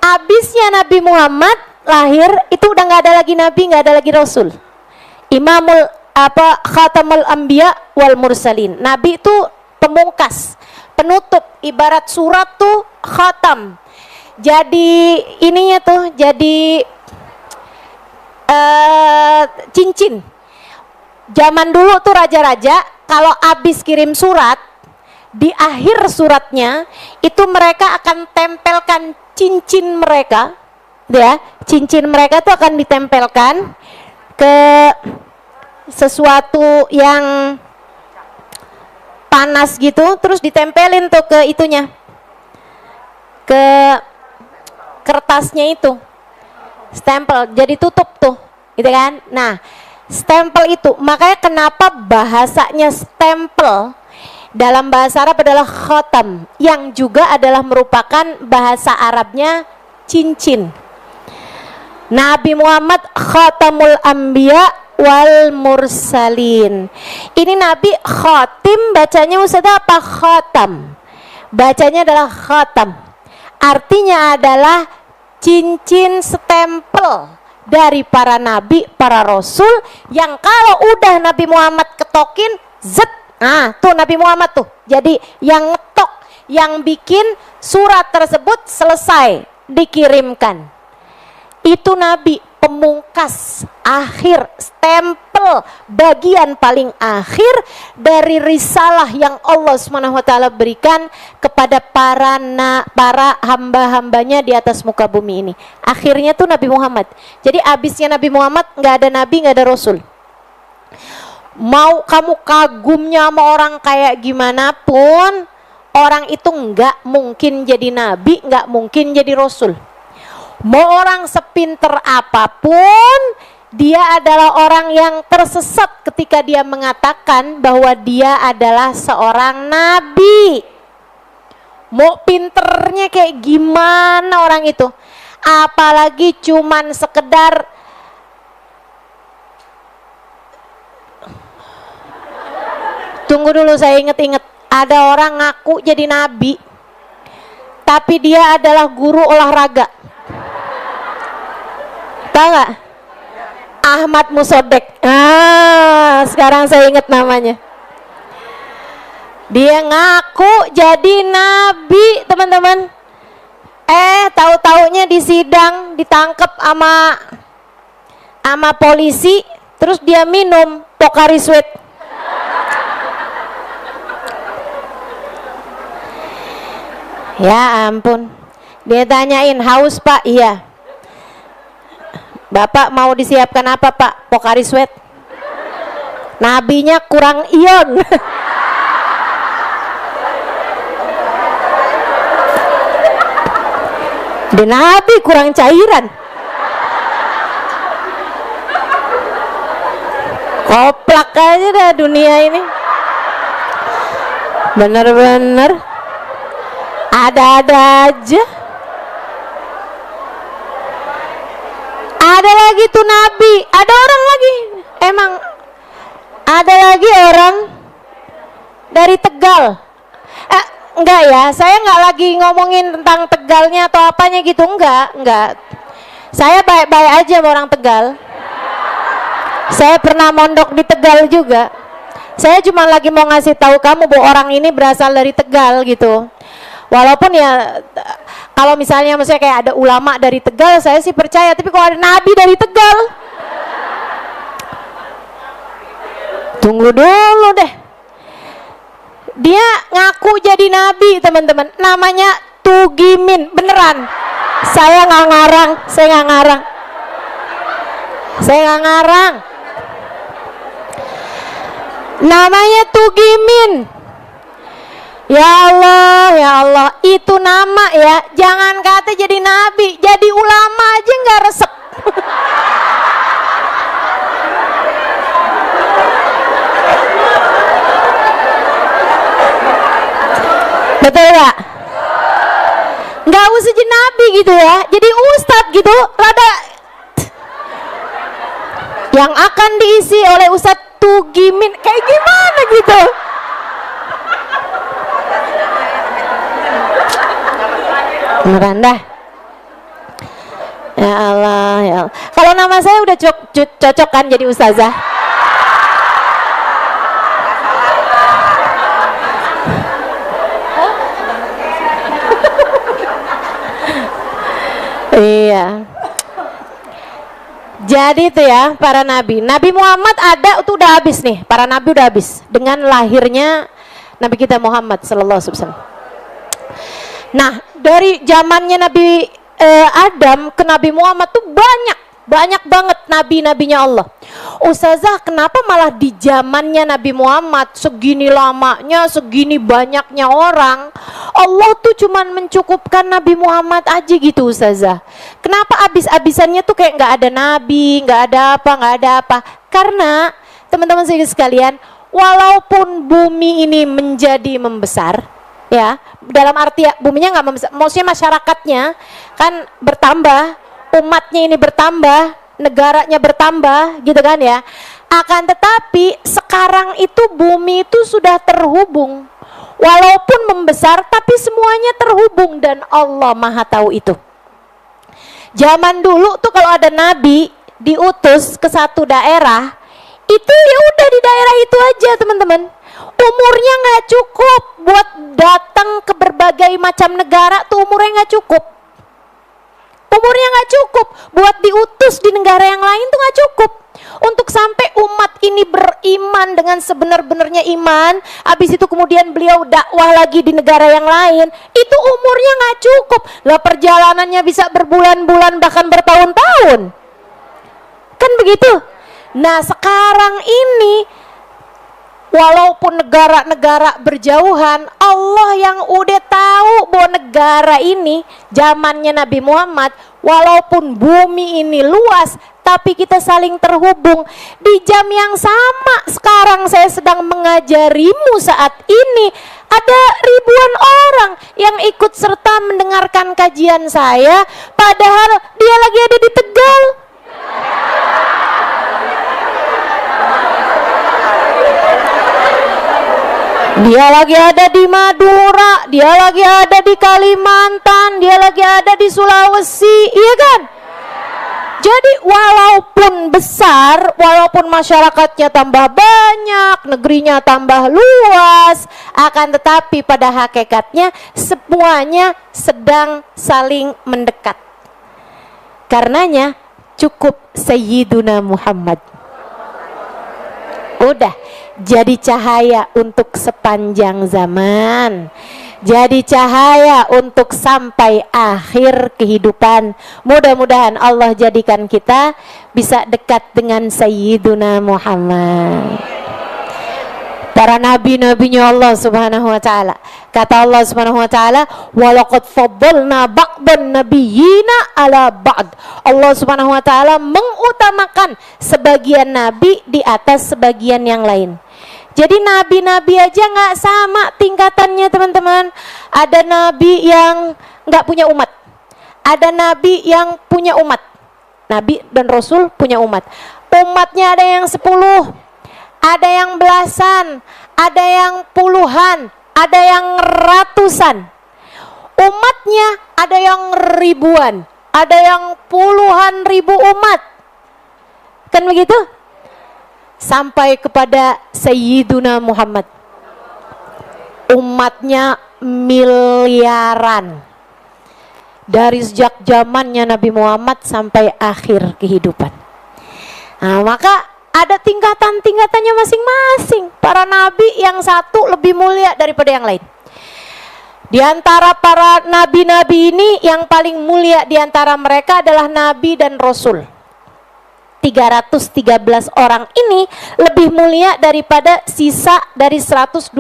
Abisnya Nabi Muhammad lahir itu udah nggak ada lagi nabi, nggak ada lagi rasul. Khatamul Anbiya wal Mursalin. Nabi itu pemungkas, penutup, ibarat surat tuh khatam. Jadi ininya tuh jadi cincin. Zaman dulu tuh raja-raja kalau habis kirim surat, di akhir suratnya itu mereka akan tempelkan cincin mereka, ya. Cincin mereka tuh akan ditempelkan ke sesuatu yang panas gitu, terus ditempelin tuh ke itunya, ke kertasnya itu, stempel, jadi tutup tuh, gitu kan. Nah, stempel itu, makanya kenapa bahasanya stempel dalam bahasa Arab adalah khatam, yang juga adalah merupakan bahasa Arabnya cincin. Nabi Muhammad khatamul anbiya wal mursalin. Ini Nabi khatim, bacanya Ustazah apa? Khatam. Bacanya adalah khatam. Artinya adalah cincin stempel dari para nabi, para rasul, yang kalau udah Nabi Muhammad ketokin, zet, tuh Nabi Muhammad tuh jadi yang ngetok, yang bikin surat tersebut selesai dikirimkan. Itu nabi pemungkas, akhir, stempel, bagian paling akhir dari risalah yang Allah SWT berikan kepada para hamba-hambanya di atas muka bumi ini. Akhirnya tuh Nabi Muhammad. Jadi abisnya Nabi Muhammad nggak ada nabi, nggak ada rasul. Mau kamu kagumnya sama orang kayak gimana pun, orang itu nggak mungkin jadi nabi, nggak mungkin jadi rasul. Mau orang sepinter apapun, dia adalah orang yang tersesat ketika dia mengatakan bahwa dia adalah seorang nabi. Mau pinternya kayak gimana orang itu, apalagi cuman sekedar tunggu dulu, saya inget-inget, ada orang ngaku jadi nabi tapi dia adalah guru olahraga. Tahu nggak? Ahmad Musodek. Sekarang saya ingat namanya. Dia ngaku jadi nabi, teman-teman. Tahu-taunya di sidang ditangkap sama polisi, terus dia minum Pocari Sweat. Ya ampun. Dia tanyain, haus Pak? Iya. Bapak mau disiapkan apa Pak? Pocari Sweat. Nabinya kurang ion. Di nabi kurang cairan. Koplak aja dah dunia ini. Bener-bener ada-ada aja. Ada lagi tuh nabi, ada orang lagi, emang ada lagi orang dari Tegal. enggak ya, saya enggak lagi ngomongin tentang Tegalnya atau apanya gitu, enggak. Saya baik-baik aja sama orang Tegal. Saya pernah mondok di Tegal juga. Saya cuma lagi mau ngasih tahu kamu bahwa orang ini berasal dari Tegal gitu. Walaupun ya kalau misalnya maksudnya kayak ada ulama dari Tegal, saya sih percaya, tapi kalau ada nabi dari Tegal, tunggu dulu deh. Dia ngaku jadi nabi, teman-teman. Namanya Tugimin, beneran. Saya nggak ngarang. Namanya Tugimin. Ya Allah, itu nama ya. Jangan kata jadi nabi, jadi ulama aja nggak resep. Betul nggak? Nggak usah jadi nabi gitu ya, jadi ustadz gitu, rada yang akan diisi oleh Ustadz Tugimin, kayak gimana gitu. Beneran dah. Ya Allah. Kalau nama saya udah cocok kan jadi ustazah. Iya. Jadi itu ya para nabi. Nabi Muhammad ada itu udah habis nih. Para nabi udah habis dengan lahirnya Nabi kita Muhammad sallallahu alaihi wasallam. Nah, dari zamannya Nabi Adam ke Nabi Muhammad tuh banyak banget nabi-nabinya Allah. Ustazah, kenapa malah di zamannya Nabi Muhammad segini lamanya, segini banyaknya orang, Allah tuh cuman mencukupkan Nabi Muhammad aja gitu Ustazah? Kenapa abis-abisannya tuh kayak nggak ada nabi, nggak ada apa? Karena teman-teman sekalian, walaupun bumi ini menjadi membesar, ya, dalam arti ya, buminya nggak membesar, maksudnya masyarakatnya kan bertambah, umatnya ini bertambah, negaranya bertambah gitu kan ya. Akan tetapi sekarang itu bumi itu sudah terhubung, walaupun membesar tapi semuanya terhubung dan Allah Maha tahu itu. Zaman dulu tuh kalau ada nabi diutus ke satu daerah, itu ya udah di daerah itu aja teman-teman. Umurnya nggak cukup buat datang ke berbagai macam negara, tuh umurnya nggak cukup. Umurnya nggak cukup buat diutus di negara yang lain, tuh nggak cukup. Untuk sampai umat ini beriman dengan sebenar-benarnya iman, habis itu kemudian beliau dakwah lagi di negara yang lain, itu umurnya nggak cukup. Lah perjalanannya bisa berbulan-bulan bahkan bertahun-tahun. Kan begitu? Nah sekarang ini walaupun negara-negara berjauhan, Allah yang udah tahu bahwa negara ini zamannya Nabi Muhammad, walaupun bumi ini luas, tapi kita saling terhubung. Di jam yang sama sekarang saya sedang mengajarimu saat ini, ada ribuan orang yang ikut serta mendengarkan kajian saya, padahal dia lagi ada di Tegal. Dia lagi ada di Madura, dia lagi ada di Kalimantan, dia lagi ada di Sulawesi, iya kan? Jadi walaupun besar, walaupun masyarakatnya tambah banyak, negerinya tambah luas, akan tetapi pada hakikatnya semuanya sedang saling mendekat. Karenanya cukup Sayyiduna Muhammad. Udah jadi cahaya untuk sepanjang zaman, jadi cahaya untuk sampai akhir kehidupan. Mudah-mudahan Allah jadikan kita bisa dekat dengan Sayyiduna Muhammad. Para nabi-nabinya Allah Subhanahu wa taala. Kata Allah Subhanahu wa taala, "Wa laqad faddalna ba'dan nabiyyina 'ala ba'd." Allah Subhanahu wa taala mengutamakan sebagian nabi di atas sebagian yang lain. Jadi nabi-nabi aja nggak sama tingkatannya teman-teman. Ada nabi yang nggak punya umat, ada nabi yang punya umat. Nabi dan Rasul punya umat. Umatnya ada yang 10, ada yang belasan, ada yang puluhan, ada yang ratusan, umatnya ada yang ribuan, ada yang puluhan ribu umat, kan begitu? Sampai kepada Sayyiduna Muhammad, umatnya miliaran dari sejak zamannya Nabi Muhammad sampai akhir kehidupan. Nah, maka ada tingkatan-tingkatannya masing-masing. Para nabi yang satu lebih mulia daripada yang lain. Di antara para nabi-nabi ini yang paling mulia di antara mereka adalah nabi dan rasul. 313 orang ini lebih mulia daripada sisa dari 124.000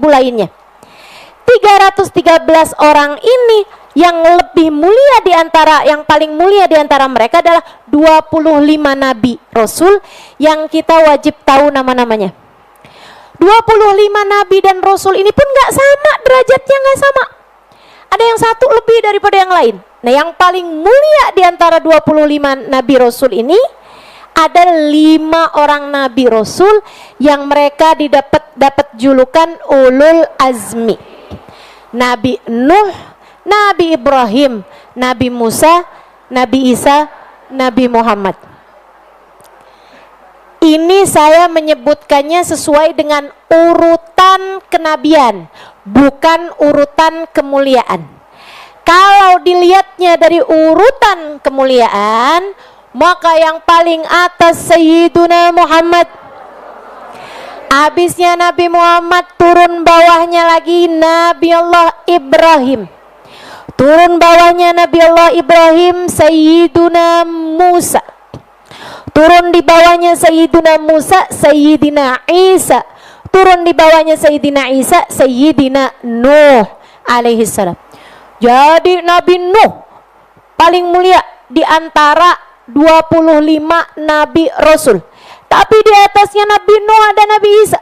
lainnya. 313 orang ini yang lebih mulia di antara, yang paling mulia di antara mereka adalah 25 nabi rasul yang kita wajib tahu nama-namanya. 25 nabi dan rasul ini pun gak sama, derajatnya gak sama. Ada yang satu lebih daripada yang lain. Nah, yang paling mulia di antara 25 nabi rasul ini ada 5 orang nabi rasul yang mereka dapat julukan ulul azmi. Nabi Nuh, Nabi Ibrahim, Nabi Musa, Nabi Isa, Nabi Muhammad. Ini saya menyebutkannya sesuai dengan urutan kenabian, bukan urutan kemuliaan. Kalau dilihatnya dari urutan kemuliaan, maka yang paling atas Sayyiduna Muhammad. Habisnya Nabi Muhammad, turun bawahnya lagi Nabi Allah Ibrahim. Turun bawahnya Nabi Allah Ibrahim Sayyiduna Musa. Turun di bawahnya Sayyiduna Musa Sayyidina Isa. Turun di bawahnya Sayyidina Isa Sayyidina Nuh alaihi salam. Jadi Nabi Nuh paling mulia di antara 25 nabi rasul. Tapi di atasnya Nabi Nuh ada Nabi Isa.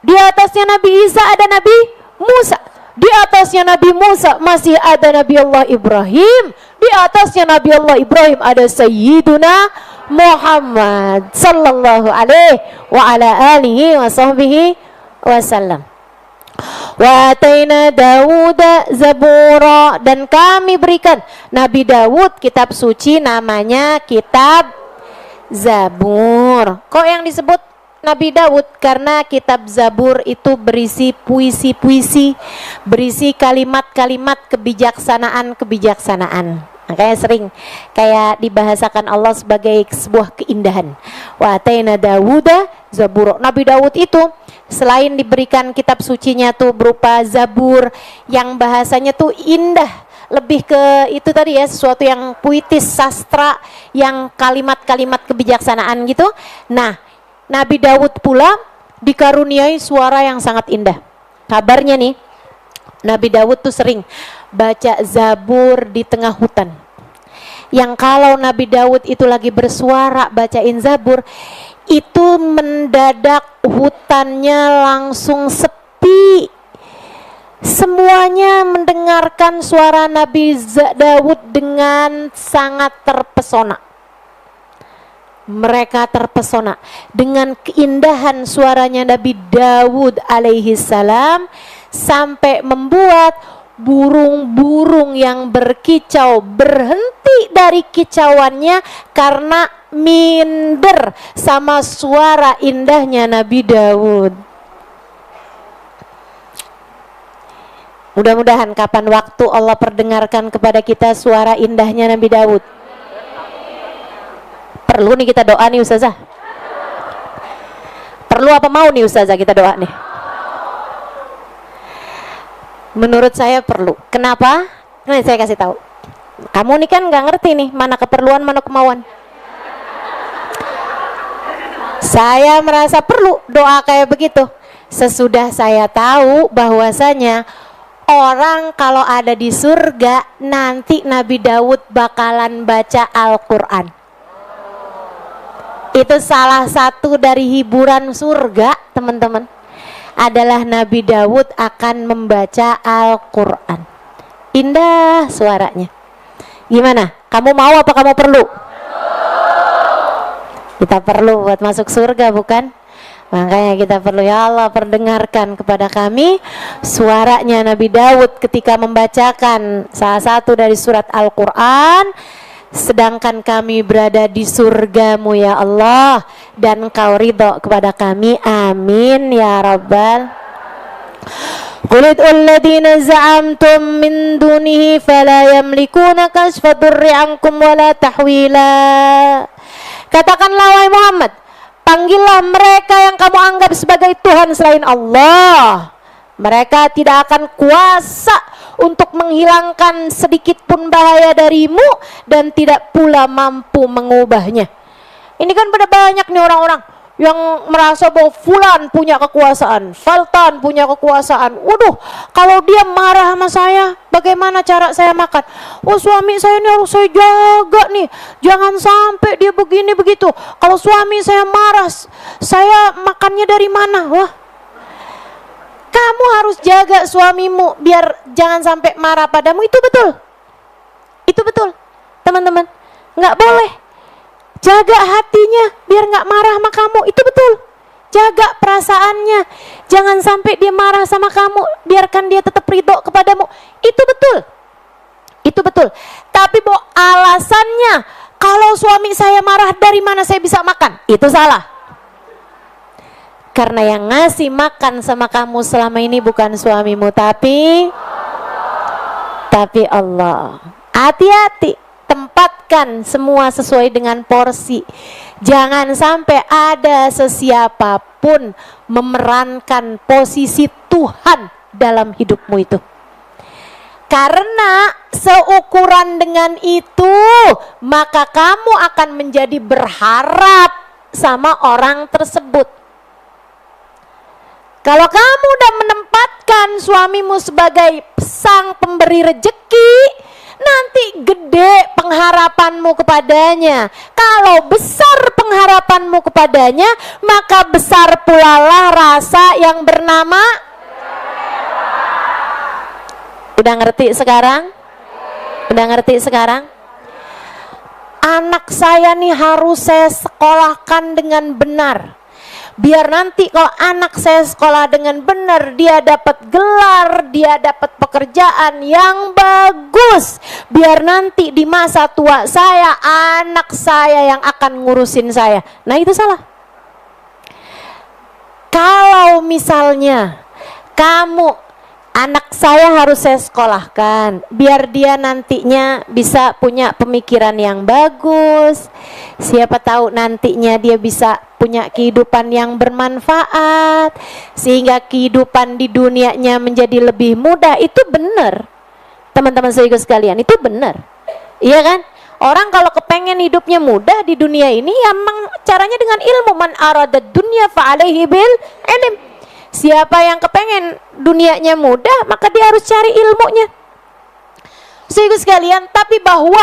Di atasnya Nabi Isa ada Nabi Musa. Di atasnya Nabi Musa masih ada Nabi Allah Ibrahim. Di atasnya Nabi Allah Ibrahim ada Sayyiduna Muhammad sallallahu alaihi wa ala alihi wa sahbihi wasallam. Wa ataina Dawuda Zabura, dan kami berikan Nabi Dawud kitab suci namanya kitab Zabur. Kok yang disebut Nabi Daud? Karena kitab Zabur itu berisi puisi-puisi, berisi kalimat-kalimat kebijaksanaan. Makanya sering kayak dibahasakan Allah sebagai sebuah keindahan. Wa ataina Dawuda Zabur. Nabi Daud itu selain diberikan kitab sucinya tuh berupa Zabur yang bahasanya tuh indah, lebih ke itu tadi ya, sesuatu yang puitis, sastra, yang kalimat-kalimat kebijaksanaan gitu. Nah, Nabi Daud pula dikaruniai suara yang sangat indah. Kabarnya nih, Nabi Daud tuh sering baca Zabur di tengah hutan. Yang kalau Nabi Daud itu lagi bersuara bacain Zabur, itu mendadak hutannya langsung sepi. Semuanya mendengarkan suara Nabi Daud dengan sangat terpesona. Mereka terpesona dengan keindahan suaranya Nabi Daud alaihi salam, sampai membuat burung-burung yang berkicau berhenti dari kicauannya karena minder sama suara indahnya Nabi Daud. Mudah-mudahan kapan waktu Allah perdengarkan kepada kita suara indahnya Nabi Daud. Perlu nih kita doa nih Ustazah. Perlu apa mau nih Ustazah kita doa nih? Menurut saya perlu. Kenapa? Nah, saya kasih tahu. Kamu nih kan nggak ngerti nih mana keperluan mana kemauan. Saya merasa perlu doa kayak begitu. Sesudah saya tahu bahwasanya orang kalau ada di surga nanti Nabi Daud bakalan baca Al-Quran. Itu salah satu dari hiburan surga, teman-teman, adalah Nabi Daud akan membaca Al-Quran. Indah suaranya. Gimana? Kamu mau apa kamu perlu? Kita perlu buat masuk surga, bukan? Makanya kita perlu, ya Allah, perdengarkan kepada kami suaranya Nabi Daud ketika membacakan salah satu dari surat Al-Quran, sedangkan kami berada di surgamu ya Allah, dan Engkau ridho kepada kami. Amin ya Rabbal. Qul ud'ul ladzina za'amtum min dunihi fala yamlikuna kashfa dhurri ankum wala tahwila. Katakanlah wahai Muhammad, panggillah mereka yang kamu anggap sebagai Tuhan selain Allah. Mereka tidak akan kuasa untuk menghilangkan sedikit pun bahaya darimu, dan tidak pula mampu mengubahnya. Ini kan pada banyak nih orang-orang yang merasa bahwa fulan punya kekuasaan, Faltan punya kekuasaan. Waduh, kalau dia marah sama saya, bagaimana cara saya makan? Oh, suami saya ini harus saya jaga nih, jangan sampai dia begini begitu. Kalau suami saya marah, saya makannya dari mana? Wah, kamu harus jaga suamimu biar jangan sampai marah padamu. Itu betul, itu betul, teman-teman. Nggak boleh. Jaga hatinya biar nggak marah sama kamu. Itu betul. Jaga perasaannya, jangan sampai dia marah sama kamu, biarkan dia tetap ridho kepadamu. Itu betul, itu betul. Tapi bahwa alasannya, kalau suami saya marah, dari mana saya bisa makan? Itu salah. Karena yang ngasih makan sama kamu selama ini bukan suamimu, tapi Allah. Hati-hati, tempatkan semua sesuai dengan porsi. Jangan sampai ada sesiapapun memerankan posisi Tuhan dalam hidupmu itu. Karena seukuran dengan itu, maka kamu akan menjadi berharap sama orang tersebut. Kalau kamu udah menempatkan suamimu sebagai sang pemberi rejeki, nanti gede pengharapanmu kepadanya. Kalau besar pengharapanmu kepadanya, maka besar pula lah rasa yang bernama. Udah ngerti sekarang? Udah ngerti sekarang? Anak saya nih harus saya sekolahkan dengan benar, biar nanti kalau anak saya sekolah dengan benar, dia dapat gelar, dia dapat pekerjaan yang bagus. Biar nanti di masa tua saya, anak saya yang akan ngurusin saya. Nah, itu salah. Kalau misalnya kamu, anak saya harus saya sekolahkan biar dia nantinya bisa punya pemikiran yang bagus. Siapa tahu nantinya dia bisa punya kehidupan yang bermanfaat, sehingga kehidupan di dunianya menjadi lebih mudah. Itu benar, teman-teman saudara sekalian, itu benar. Iya kan? Orang kalau kepengen hidupnya mudah di dunia ini, ya memang caranya dengan ilmu. Man arada dunya fa'alaihi bil ilm. Siapa yang kepengen dunianya mudah, maka dia harus cari ilmunya. Saudara sekalian, tapi bahwa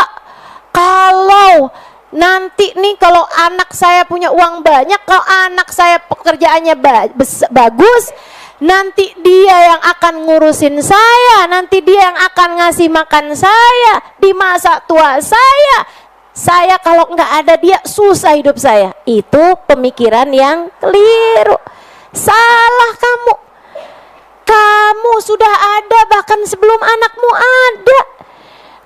kalau nanti nih, kalau anak saya punya uang banyak, kalau anak saya pekerjaannya bagus, nanti dia yang akan ngurusin saya, nanti dia yang akan ngasih makan saya di masa tua saya. Saya kalau nggak ada dia, susah hidup saya. Itu pemikiran yang keliru. Salah kamu. Kamu sudah ada bahkan sebelum anakmu ada.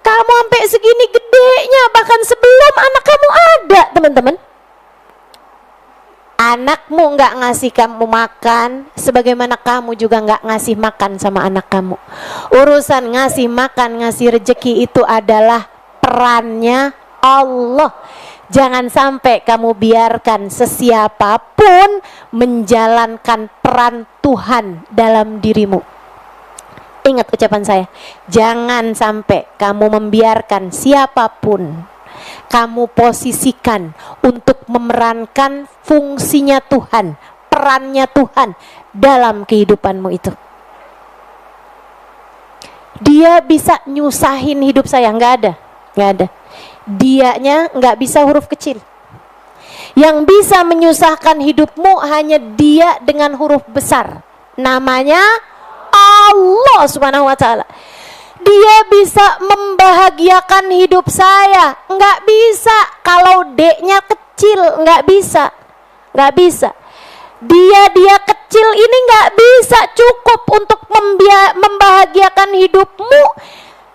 Kamu sampai segini gedenya bahkan sebelum anak kamu ada, teman-teman. Anakmu nggak ngasih kamu makan, sebagaimana kamu juga nggak ngasih makan sama anak kamu. Urusan ngasih makan, ngasih rejeki itu adalah perannya Allah. Jangan sampai kamu biarkan sesiapapun menjalankan peran Tuhan dalam dirimu. Ingat ucapan saya, jangan sampai kamu membiarkan siapapun kamu posisikan untuk memerankan fungsinya Tuhan, perannya Tuhan dalam kehidupanmu itu. Dia bisa nyusahin hidup saya, nggak ada. Dianya nggak bisa huruf kecil. Yang bisa menyusahkan hidupmu hanya dia dengan huruf besar. Namanya Allah Subhanahu wa ta'ala. Dia bisa membahagiakan hidup saya, nggak bisa kalau D-nya kecil, nggak bisa. dia kecil ini nggak bisa cukup untuk membahagiakan hidupmu.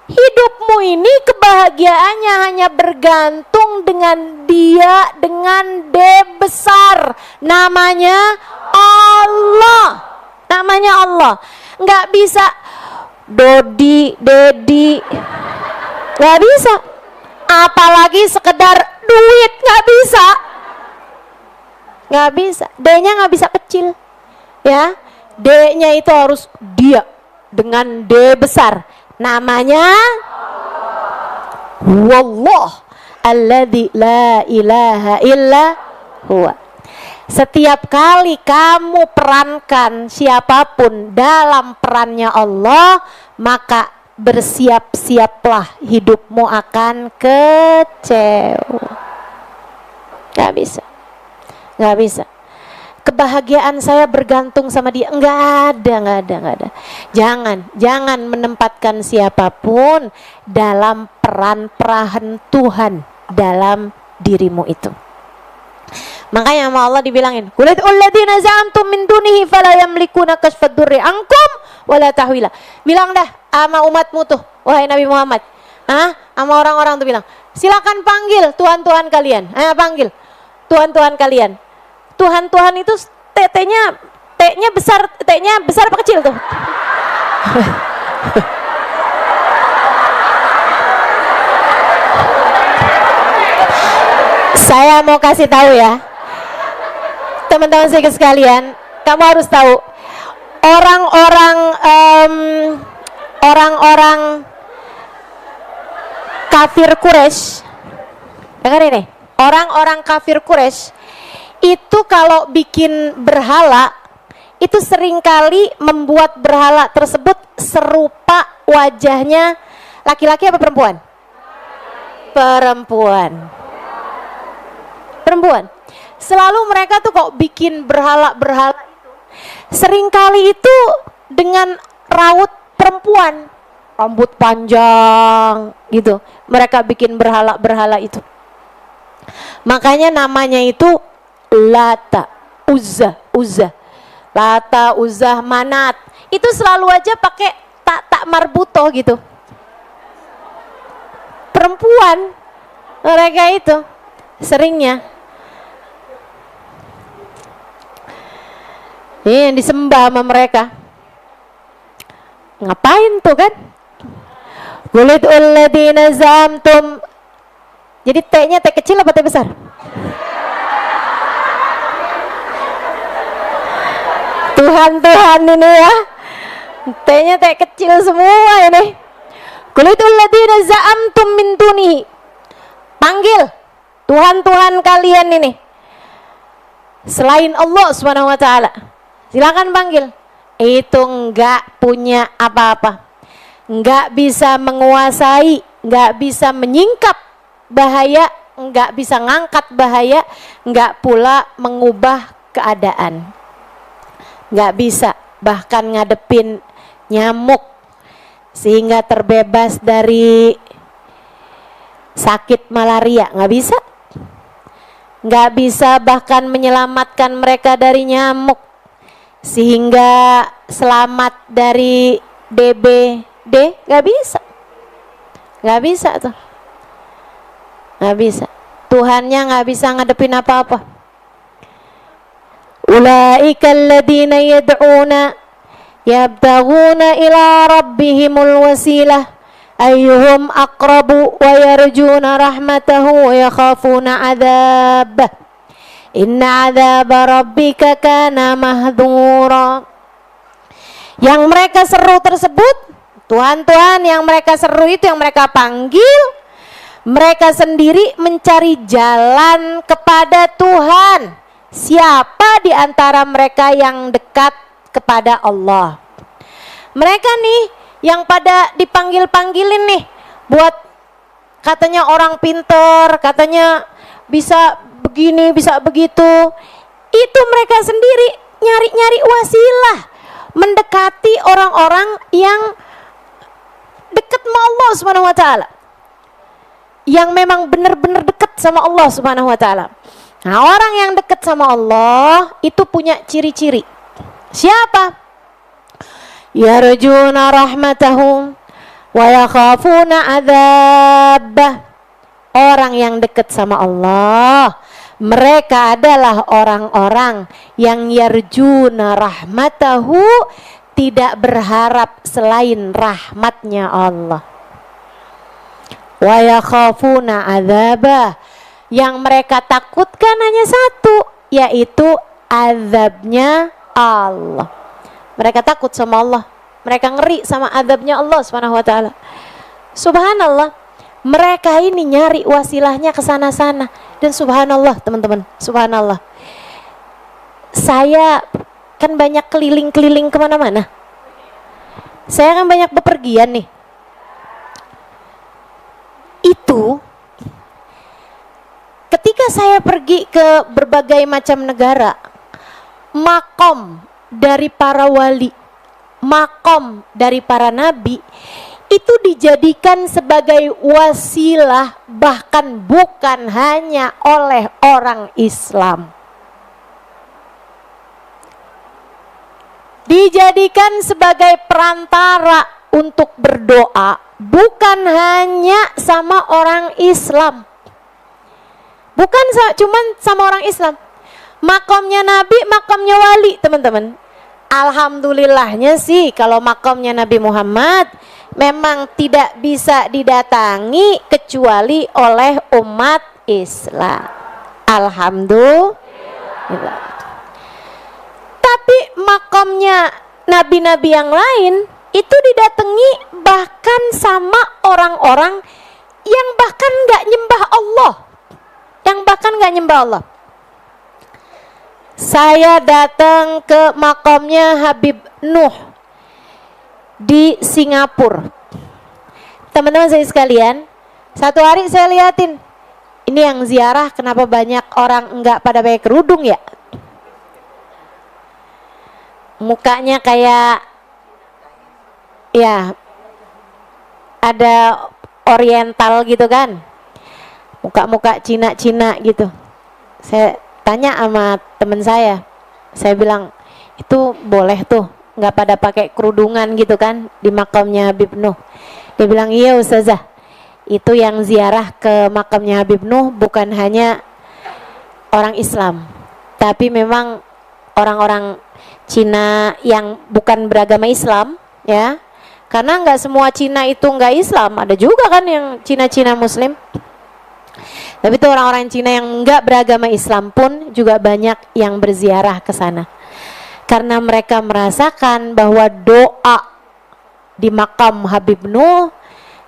Hidupmu ini kebahagiaannya hanya bergantung dengan dia, dengan D besar, namanya Allah. Namanya Allah. Nggak bisa Dodi, Dedi, nggak bisa. Apalagi sekedar duit, nggak bisa. Nggak bisa. D-nya nggak bisa kecil, ya. D-nya itu harus dia dengan D besar. Namanya Wallah alladzi la ilaha illa huwa. Setiap kali kamu perankan siapapun dalam perannya Allah, maka bersiap-siaplah hidupmu akan kecewa. Gak bisa. Gak bisa. Kebahagiaan saya bergantung sama dia. Enggak ada. Jangan menempatkan siapapun dalam peran-peran Tuhan dalam dirimu itu. Makanya sama Allah dibilangin, "Qul alladzina za'amtum min dunihi fala yamlikuna kashfad durri ankum wala tahwila." Bilang dah sama umatmu tuh, wahai Nabi Muhammad. Sama orang-orang tuh bilang, "Silakan panggil Tuhan-tuhan kalian." Panggil Tuhan-tuhan kalian. Tuhan-tuhan itu T-nya besar apa kecil tuh? Saya mau kasih tahu ya, teman-teman sekalian, kamu harus tahu orang-orang kafir Quraisy. Dengar ini, orang-orang kafir Quraisy itu kalau bikin berhala itu seringkali membuat berhala tersebut serupa wajahnya laki-laki apa perempuan? Perempuan. Selalu mereka tuh kok bikin berhala-berhala itu seringkali itu dengan raut perempuan, rambut panjang gitu. Mereka bikin berhala-berhala itu. Makanya namanya itu Lata, Uzza, Lata, Uzza, Manat. Itu selalu aja pakai tak marbuto gitu. Perempuan mereka itu seringnya. Ini yang disembah sama mereka. Ngapain tuh kan? Qulid alladzina zamtum. Jadi T-nya T kecil apa T besar? Tuhan ini ya, T-nya T kecil semua ini. Qulidul ladzina za'amtum min dunihi. Panggil Tuhan-Tuhan kalian ini selain Allah Subhanahu wa taala. Silakan panggil. Itu enggak punya apa-apa. Enggak bisa menguasai, enggak bisa menyingkap bahaya, enggak bisa ngangkat bahaya, enggak pula mengubah keadaan. Nggak bisa bahkan ngadepin nyamuk sehingga terbebas dari sakit malaria, nggak bisa. Nggak bisa bahkan menyelamatkan mereka dari nyamuk sehingga selamat dari DBD, nggak bisa. Nggak bisa tuh, nggak bisa. Tuhannya nggak bisa ngadepin apa-apa. Ulaika alladhina yad'una yabtaghuna ila rabbihimul wasilah ayyuhum aqrabu wa yarjuna rahmatahu wa yakhafuna 'adzabah. Inna 'adzaba rabbika kana mahdhura. Yang mereka seru tersebut, Tuhan-Tuhan yang mereka seru itu, yang mereka panggil, mereka sendiri mencari jalan kepada Tuhan. Siapa di antara mereka yang dekat kepada Allah? Mereka nih yang pada dipanggil-panggilin nih, buat katanya orang pinter, katanya bisa begini, bisa begitu. Itu mereka sendiri nyari-nyari wasilah, mendekati orang-orang yang dekat sama Allah Subhanahu wa taala. Yang memang benar-benar dekat sama Allah Subhanahu wa taala. Nah, orang yang dekat sama Allah itu punya ciri-ciri. Siapa? Yarjuna rahmatahum wa yakhafuna adzabah. Orang yang dekat sama Allah, mereka adalah orang-orang yang yarjuna rahmatahu, tidak berharap selain rahmatnya Allah. Wa yakhafuna adzabah, yang mereka takutkan hanya satu, yaitu azabnya Allah. Mereka takut sama Allah, mereka ngeri sama azabnya Allah Subhanahu wa taala. Subhanallah, mereka ini nyari wasilahnya ke sana-sana, dan subhanallah teman-teman, subhanallah. Saya kan banyak keliling-keliling kemana-mana. Saya kan banyak bepergian nih. Itu ketika saya pergi ke berbagai macam negara, makom dari para wali, makom dari para nabi itu dijadikan sebagai wasilah, bahkan bukan hanya oleh orang Islam. Dijadikan sebagai perantara untuk berdoa, bukan hanya sama orang Islam. Bukan cuman sama orang Islam. Makamnya Nabi, makamnya wali, teman-teman. Alhamdulillahnya sih kalau makamnya Nabi Muhammad memang tidak bisa didatangi kecuali oleh umat Islam. Alhamdulillah. Tapi makamnya nabi-nabi yang lain itu didatangi bahkan sama orang-orang yang bahkan nggak nyembah Allah, yang bahkan nggak nyembah Allah. Saya datang ke makamnya Habib Nuh di Singapura. Teman-teman saya sekalian, satu hari saya liatin, ini yang ziarah kenapa banyak orang nggak pada pakai kerudung ya? Mukanya kayak ya ada oriental gitu kan, muka-muka Cina-Cina gitu. Saya tanya sama teman saya bilang itu boleh tuh nggak pada pakai kerudungan gitu kan di makamnya Habib Nuh? Dia bilang iya Ustazah, itu yang ziarah ke makamnya Habib Nuh bukan hanya orang Islam, tapi memang orang-orang Cina yang bukan beragama Islam ya, karena nggak semua Cina itu nggak Islam, ada juga kan yang Cina-Cina Muslim. Tapi itu orang-orang Cina yang nggak beragama Islam pun juga banyak yang berziarah ke sana, karena mereka merasakan bahwa doa di makam Habib Nuh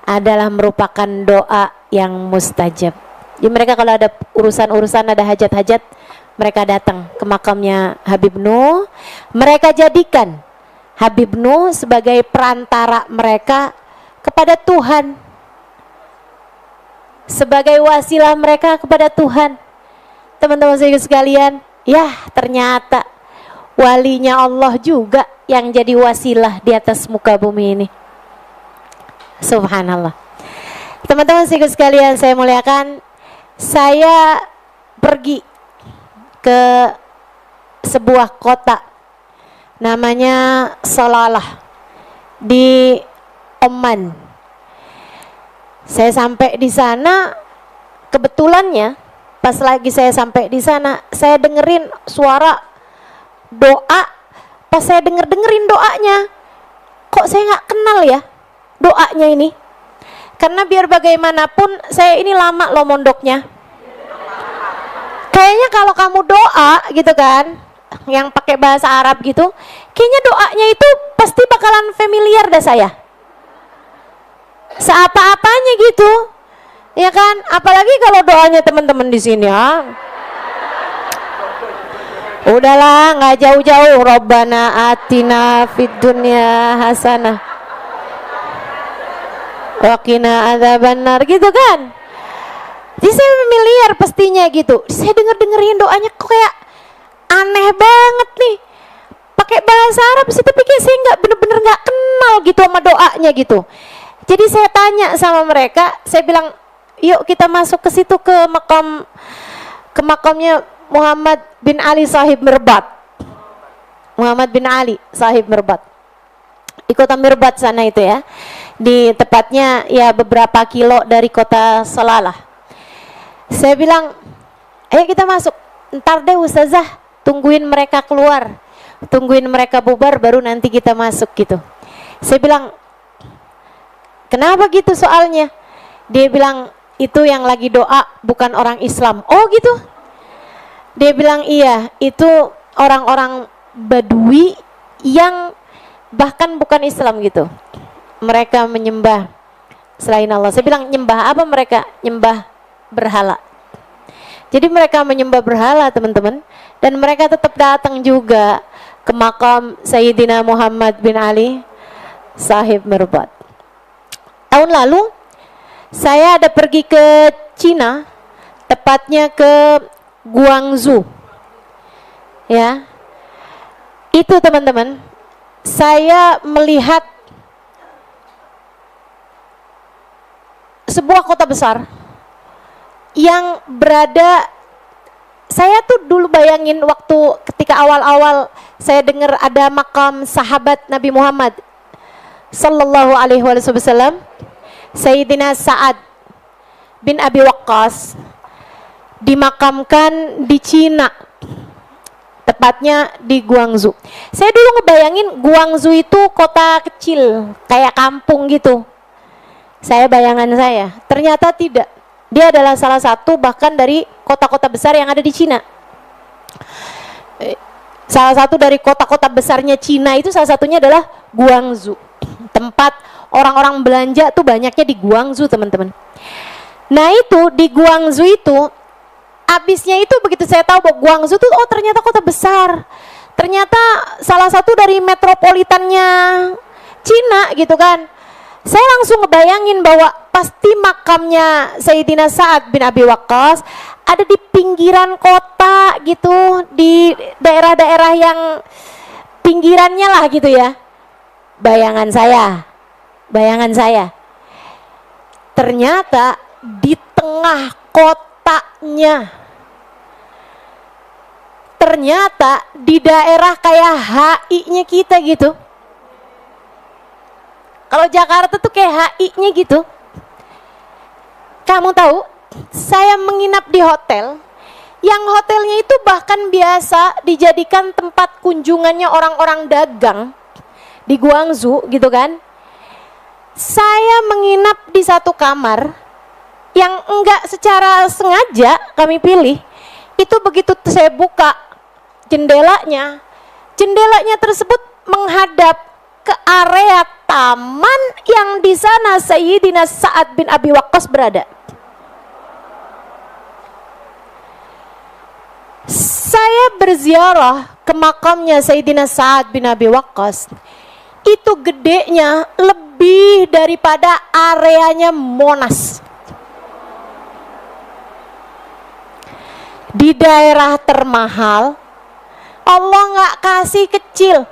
adalah merupakan doa yang mustajab. Jadi mereka kalau ada urusan-urusan, ada hajat-hajat, mereka datang ke makamnya Habib Nuh. Mereka jadikan Habib Nuh sebagai perantara mereka kepada Tuhan, sebagai wasilah mereka kepada Tuhan. Teman-teman saya sekalian, ya ternyata walinya Allah juga yang jadi wasilah di atas muka bumi ini. Subhanallah. Teman-teman saya sekalian saya muliakan, saya pergi ke sebuah kota namanya Salalah di Oman. Saya sampai di sana, kebetulannya pas lagi saya sampai di sana, saya dengerin suara doa. Pas saya dengerin doanya, kok saya nggak kenal ya doanya ini? Karena biar bagaimanapun saya ini lama loh mondoknya. Kayaknya kalau kamu doa gitu kan, yang pakai bahasa Arab gitu, kayaknya doanya itu pasti bakalan familiar dah saya. Seapa-apanya gitu, ya kan? Apalagi kalau doanya teman-teman di sini ya. Udahlah, nggak jauh-jauh. Rabbana atina fid dunya hasanah wa qina adzabannar gitu kan. Jadi saya familiar pastinya gitu. Saya dengerin doanya kok kayak aneh banget nih. Pakai bahasa Arab sih, tapi kayak saya nggak bener-bener nggak kenal gitu sama doanya gitu. Jadi saya tanya sama mereka, saya bilang, yuk kita masuk ke situ ke makam ke makamnya Muhammad bin Ali Sahib Mirbat. Muhammad bin Ali Sahib Mirbat. Di kota Mirbat sana itu ya. Di tepatnya ya beberapa kilo dari kota Salalah. Saya bilang, ayo kita masuk. Ntar deh Ustazah, tungguin mereka keluar. Tungguin mereka bubar baru nanti kita masuk gitu. Saya bilang, kenapa gitu soalnya? Dia bilang, itu yang lagi doa bukan orang Islam. Oh gitu? Dia bilang iya, itu orang-orang Badui yang bahkan bukan Islam gitu. Mereka menyembah selain Allah. Saya bilang, nyembah apa mereka? Nyembah berhala. Jadi mereka menyembah berhala teman-teman. Dan mereka tetap datang juga ke makam Sayyidina Muhammad bin Ali Sahib Mirbat. Tahun lalu saya ada pergi ke Cina, tepatnya ke Guangzhou. Ya. Itu teman-teman, saya melihat sebuah kota besar yang berada, saya tuh dulu bayangin waktu ketika awal-awal saya dengar ada makam sahabat Nabi Muhammad sallallahu alaihi wasallam, Sayyidina Sa'ad bin Abi Waqqas dimakamkan di Cina, tepatnya di Guangzhou. Saya dulu ngebayangin Guangzhou itu kota kecil, kayak kampung gitu. Saya bayangan saya, ternyata tidak. Dia adalah salah satu bahkan dari kota-kota besar yang ada di Cina. Salah satu dari kota-kota besarnya Cina itu salah satunya adalah Guangzhou. Tempat orang-orang belanja tuh banyaknya di Guangzhou, teman-teman. Nah itu di Guangzhou itu, abisnya itu begitu saya tahu bahwa Guangzhou tuh oh ternyata kota besar. Ternyata salah satu dari metropolitannya Cina gitu kan. Saya langsung ngebayangin bahwa pasti makamnya Sayyidina Sa'ad bin Abi Waqqas ada di pinggiran kota gitu, di daerah-daerah yang pinggirannya lah gitu ya. Bayangan saya. Ternyata di tengah kotanya, ternyata di daerah kayak HI-nya kita gitu. Kalau Jakarta tuh kayak HI-nya gitu. Kamu tahu, saya menginap di hotel, yang hotelnya itu bahkan biasa dijadikan tempat kunjungannya orang-orang dagang di Guangzhou gitu kan. Saya menginap di satu kamar yang enggak secara sengaja kami pilih. Itu begitu saya buka jendelanya tersebut menghadap ke area taman yang di sana Sayyidina Sa'ad bin Abi Waqqas berada. Saya berziarah ke makamnya Sayyidina Sa'ad bin Abi Waqqas. Itu gedenya lebih daripada areanya Monas. Di daerah termahal, Allah nggak kasih kecil.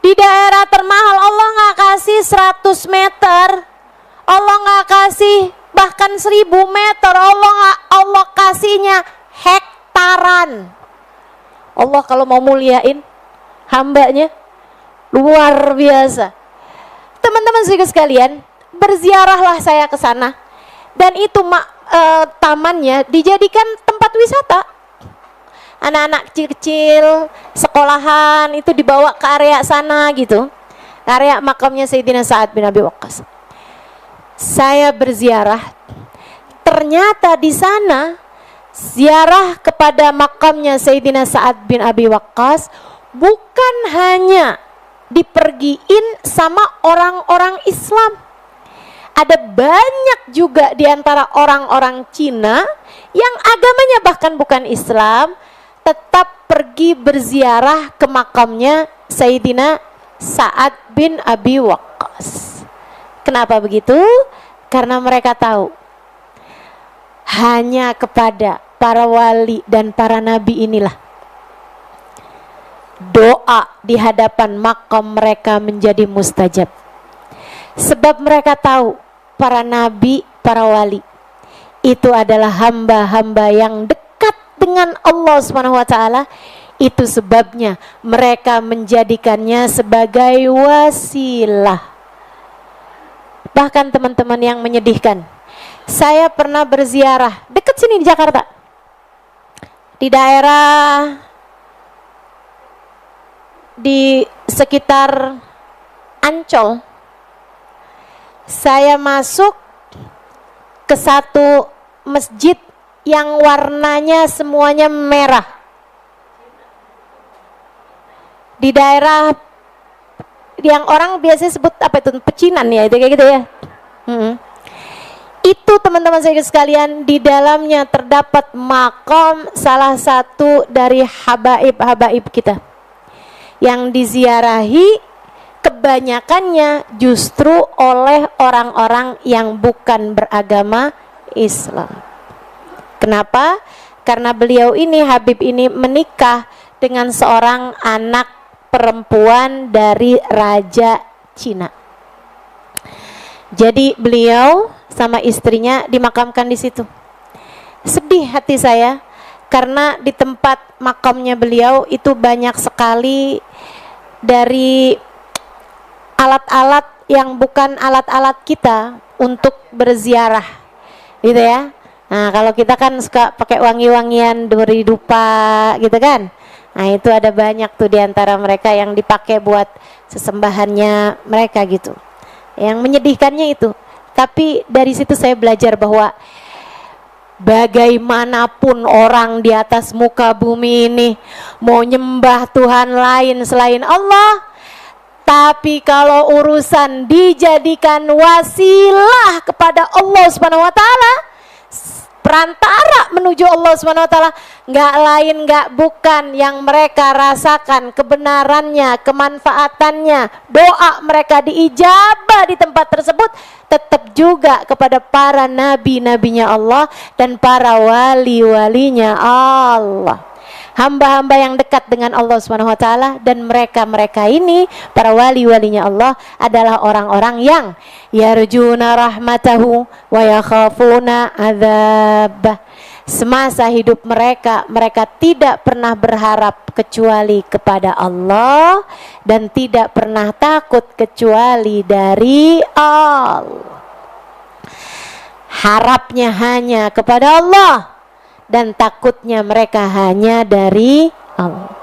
Di daerah termahal Allah nggak kasih 100 meter, Allah nggak kasih bahkan 1000 meter, Allah kasihnya hektaran. Allah kalau mau muliain hambanya luar biasa. Teman-teman sekalian, berziarahlah saya ke sana dan itu tamannya dijadikan tempat wisata. Anak-anak kecil-kecil, sekolahan itu dibawa ke area sana gitu. Area makamnya Sayyidina Sa'ad bin Abi Waqqas. Saya berziarah. Ternyata di sana ziarah kepada makamnya Sayyidina Sa'ad bin Abi Waqqas bukan hanya dipergiin sama orang-orang Islam. Ada banyak juga di antara orang-orang Cina yang agamanya bahkan bukan Islam, tetap pergi berziarah ke makamnya Sayyidina Sa'ad bin Abi Waqqas. Kenapa begitu? Karena mereka tahu hanya kepada para wali dan para nabi inilah doa di hadapan makam mereka menjadi mustajab. Sebab mereka tahu para nabi, para wali itu adalah hamba-hamba yang dekat dengan Allah Subhanahu wa taala. Itu sebabnya mereka menjadikannya sebagai wasilah. Bahkan teman-teman yang menyedihkan, saya pernah berziarah dekat sini di Jakarta, di daerah di sekitar Ancol. Saya masuk ke satu masjid yang warnanya semuanya merah. Di daerah yang orang biasanya sebut apa itu, pecinan ya, itu kayak gitu ya. Itu teman-teman saya sekalian, di dalamnya terdapat makom salah satu dari habaib-habaib kita yang diziarahi kebanyakannya justru oleh orang-orang yang bukan beragama Islam. Kenapa? Karena beliau ini, Habib ini, menikah dengan seorang anak perempuan dari Raja Cina. Jadi beliau sama istrinya dimakamkan di situ. Sedih hati saya karena di tempat makamnya beliau itu banyak sekali dari alat-alat yang bukan alat-alat kita untuk berziarah, gitu ya. Nah, kalau kita kan suka pakai wangi-wangian duri dupa, gitu kan. Nah, itu ada banyak tuh diantara mereka yang dipakai buat sesembahannya mereka gitu. Yang menyedihkannya itu. Tapi dari situ saya belajar bahwa bagaimanapun orang di atas muka bumi ini mau nyembah Tuhan lain selain Allah, tapi kalau urusan dijadikan wasilah kepada Allah Subhanahu wa taala, perantara menuju Allah Subhanahu wa taala, nggak lain nggak bukan yang mereka rasakan kebenarannya, kemanfaatannya, doa mereka diijabah di tempat tersebut, tetap juga kepada para nabi-nabinya Allah dan para wali-walinya Allah. Hamba-hamba yang dekat dengan Allah Subhanahu wa taala, dan mereka ini para wali-walinya Allah adalah orang-orang yang yarjuna rahmatahu wa yakhafuna adzabah. Semasa hidup mereka tidak pernah berharap kecuali kepada Allah dan tidak pernah takut kecuali dari Allah. Harapnya hanya kepada Allah dan takutnya mereka hanya dari Allah.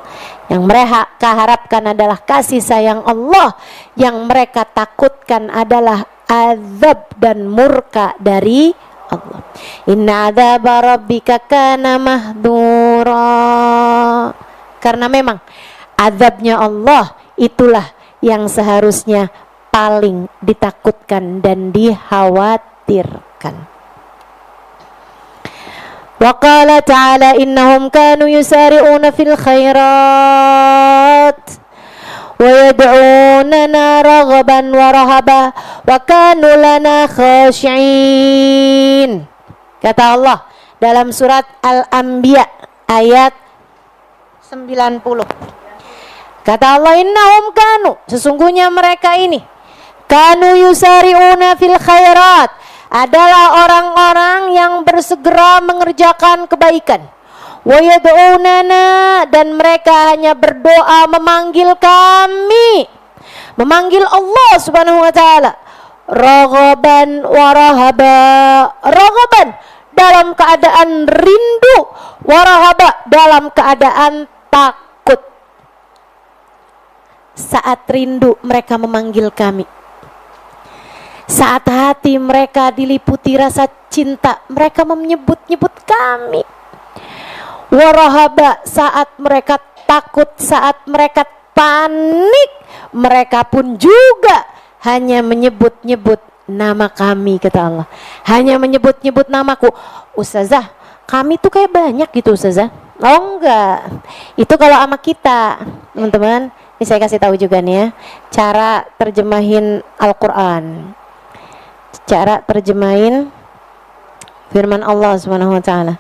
Yang mereka harapkan adalah kasih sayang Allah, yang mereka takutkan adalah azab dan murka dari Allah. Inna adzaba rabbika kana mahdura. Karena memang azabnya Allah itulah yang seharusnya paling ditakutkan dan dikhawatirkan. Wa qala ta'ala innahum kanu yusari'una fil khairat wa yad'unana raghaban wa rahaba wa kanu lana khashi'in. Kata Allah dalam surat Al-Anbiya ayat 90. Kata Allah, innahum kanu, sesungguhnya mereka ini, kanu yusari'una fil khairat, adalah orang-orang yang bersegera mengerjakan kebaikan. Wa yad'unana, dan mereka hanya berdoa memanggil kami, memanggil Allah Subhanahu wa taala, raghaban wa rahaba. Raghaban dalam keadaan rindu, wa rahaba dalam keadaan takut. Saat rindu mereka memanggil kami, saat hati mereka diliputi rasa cinta, mereka menyebut-nyebut kami. Warahaba, saat mereka takut, saat mereka panik, mereka pun juga hanya menyebut-nyebut nama kami, kata Allah. Hanya menyebut-nyebut namaku. Ustazah, kami tuh kayak banyak gitu Ustazah. Oh enggak, itu kalau sama kita, teman-teman. Ini saya kasih tahu juga nih ya, cara terjemahin Al-Quran, cara terjemahin firman Allah Subhanahu wa taala.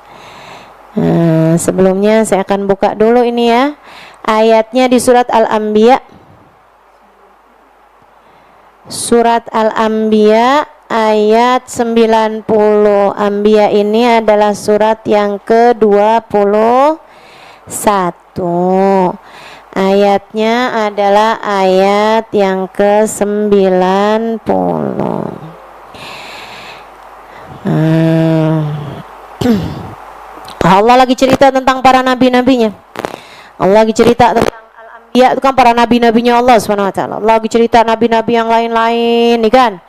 Sebelumnya saya akan buka dulu ini ya, ayatnya di surat Al-Anbiya. Surat Al-Anbiya ayat 90. Anbiya ini adalah surat yang ke-21. Ayatnya adalah ayat yang ke-90. Allah lagi cerita tentang para nabi-nabinya. Allah lagi cerita tentang al-anbiya, itu kan para nabi-nabinya Allah SWT. Allah lagi cerita nabi-nabi yang lain-lain nih kan.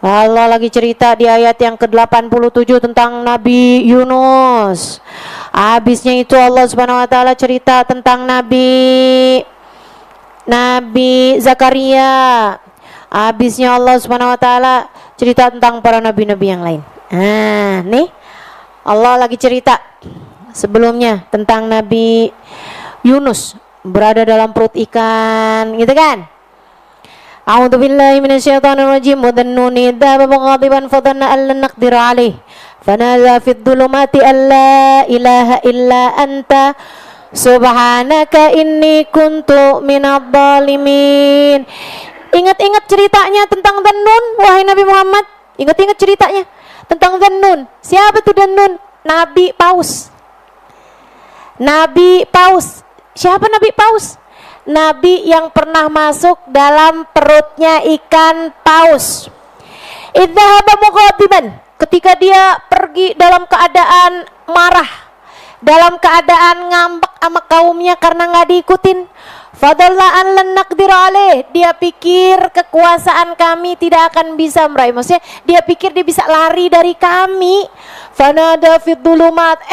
Allah lagi cerita di ayat yang ke-87 tentang Nabi Yunus. Habisnya itu Allah SWT cerita tentang Nabi Zakaria. Habisnya Allah SWT cerita tentang para nabi-nabi yang lain. Nah, nih Allah lagi cerita sebelumnya tentang Nabi Yunus berada dalam perut ikan, gitu kan? A'udzu billahi minasyaitonir rajim. Wa dhannuni dhaba mughadiban fa dhanna an lan naqdir alaih fanadha fid dhulumati an la ilaha illa anta subhanaka inni kuntu minadh dhalimin. Ingat-ingat ceritanya tentang Dhannun, wahai Nabi Muhammad. Ingat-ingat ceritanya tentang Dhannun. Siapa tuh Dhannun? Nabi Paus. Nabi Paus. Siapa Nabi Paus? Nabi yang pernah masuk dalam perutnya ikan paus. Idzahaba mughadiban, ketika dia pergi dalam keadaan marah, dalam keadaan ngambek sama kaumnya karena nggak diikutin. Fadalla an lan naqdir alaih, dia pikir kekuasaan kami tidak akan bisa meraih. Maksudnya dia pikir dia bisa lari dari kami. Fanada fid dhulumat,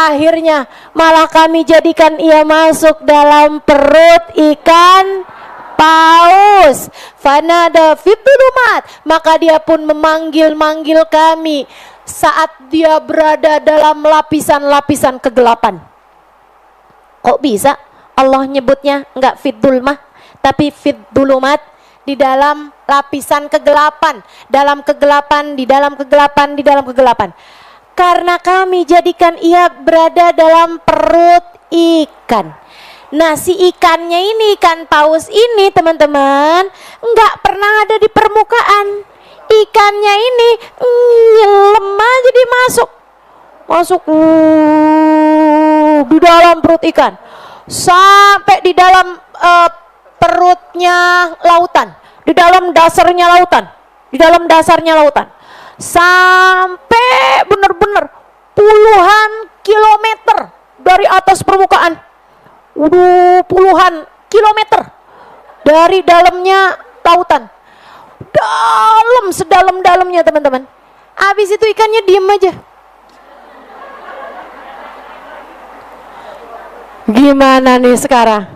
akhirnya malah kami jadikan ia masuk dalam perut ikan paus. Fanada fid dhulumat, maka dia pun memanggil-manggil kami saat dia berada dalam lapisan-lapisan kegelapan. Kok bisa Allah nyebutnya enggak fid dhulmah tapi fid dhulumat, di dalam lapisan kegelapan, dalam kegelapan, di dalam kegelapan, di dalam kegelapan? Karena kami jadikan ia berada dalam perut ikan. Nah, si ikannya ini, ikan paus ini teman-teman, enggak pernah ada di permukaan. Ikannya ini nyelam aja, dia masuk di dalam perut ikan, sampai di dalam perutnya lautan, di dalam dasarnya lautan, di dalam dasarnya lautan, sampai benar-benar puluhan kilometer dari atas permukaan. Puluhan kilometer dari dalamnya lautan, dalam sedalam-dalamnya teman-teman. Habis itu ikannya diem aja. Gimana nih sekarang?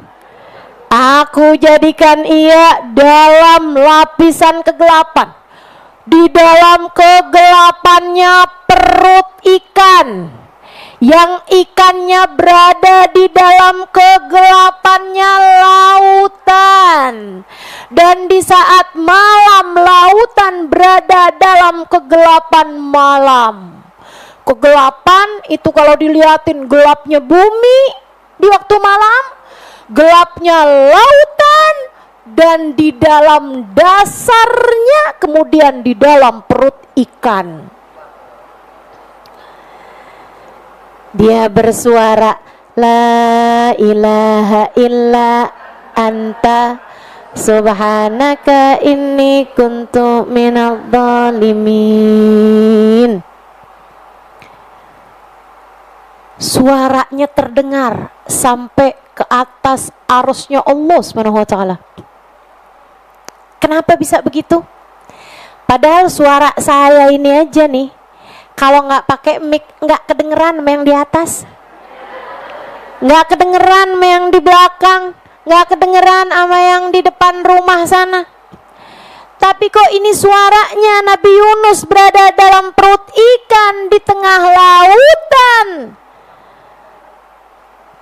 Aku jadikan ia dalam lapisan kegelapan, di dalam kegelapannya perut ikan, yang ikannya berada di dalam kegelapannya lautan. Dan di saat malam, lautan berada dalam kegelapan malam. Kegelapan itu kalau dilihatin gelapnya bumi di waktu malam, gelapnya lautan, dan di dalam dasarnya, kemudian di dalam perut ikan. Dia bersuara, la ilaha illa anta subhanaka inni kuntu minadh dhalimin. Suaranya terdengar sampai ke atas arusnya Allah SWT. Kenapa bisa begitu? Padahal suara saya ini aja nih, kalau nggak pakai mic nggak kedengeran sama yang di atas, nggak kedengeran sama yang di belakang, nggak kedengeran sama yang di depan rumah sana. Tapi kok ini suaranya Nabi Yunus berada dalam perut ikan di tengah lautan.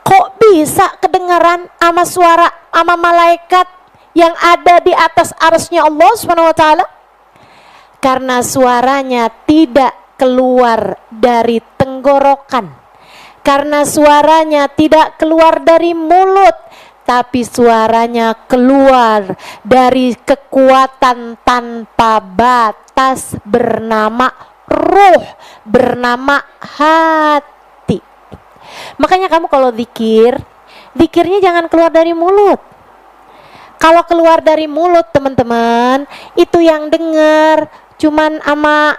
Kok bisa kedengaran sama suara sama malaikat yang ada di atas arsy-Nya Allah SWT? Karena suaranya tidak keluar dari tenggorokan, karena suaranya tidak keluar dari mulut, tapi suaranya keluar dari kekuatan tanpa batas. atas bernama ruh, bernama hati. Makanya kamu kalau zikirnya jangan keluar dari mulut. Kalau keluar dari mulut teman-teman, itu yang dengar cuman ama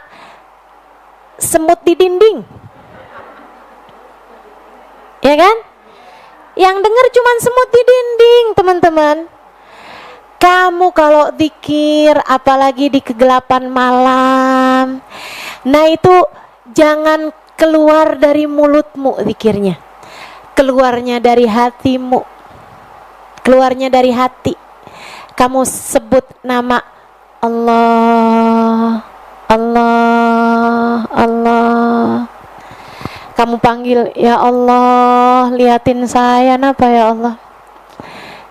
semut di dinding, ya kan? Yang dengar cuman semut di dinding teman-teman. Kamu kalau zikir apalagi di kegelapan malam, nah itu jangan keluar dari mulutmu zikirnya, keluarnya dari hatimu, keluarnya dari hati. Kamu sebut nama Allah, Allah, Allah. Kamu panggil, ya Allah, liatin saya napa ya Allah.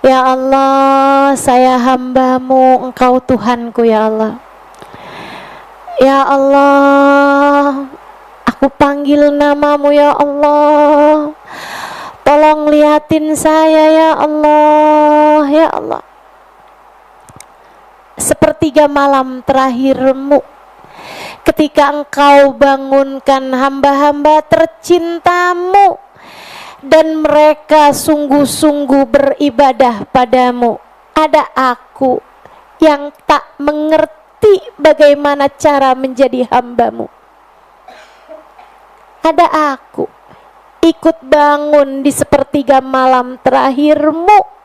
Ya Allah, saya hambamu, engkau Tuhanku ya Allah. Ya Allah, aku panggil namamu ya Allah. Tolong liatin saya ya Allah, ya Allah. Sepertiga malam terakhirmu, ketika engkau bangunkan hamba-hamba tercintamu dan mereka sungguh-sungguh beribadah padamu, ada aku yang tak mengerti bagaimana cara menjadi hambamu. Ada aku ikut bangun di sepertiga malam terakhirmu.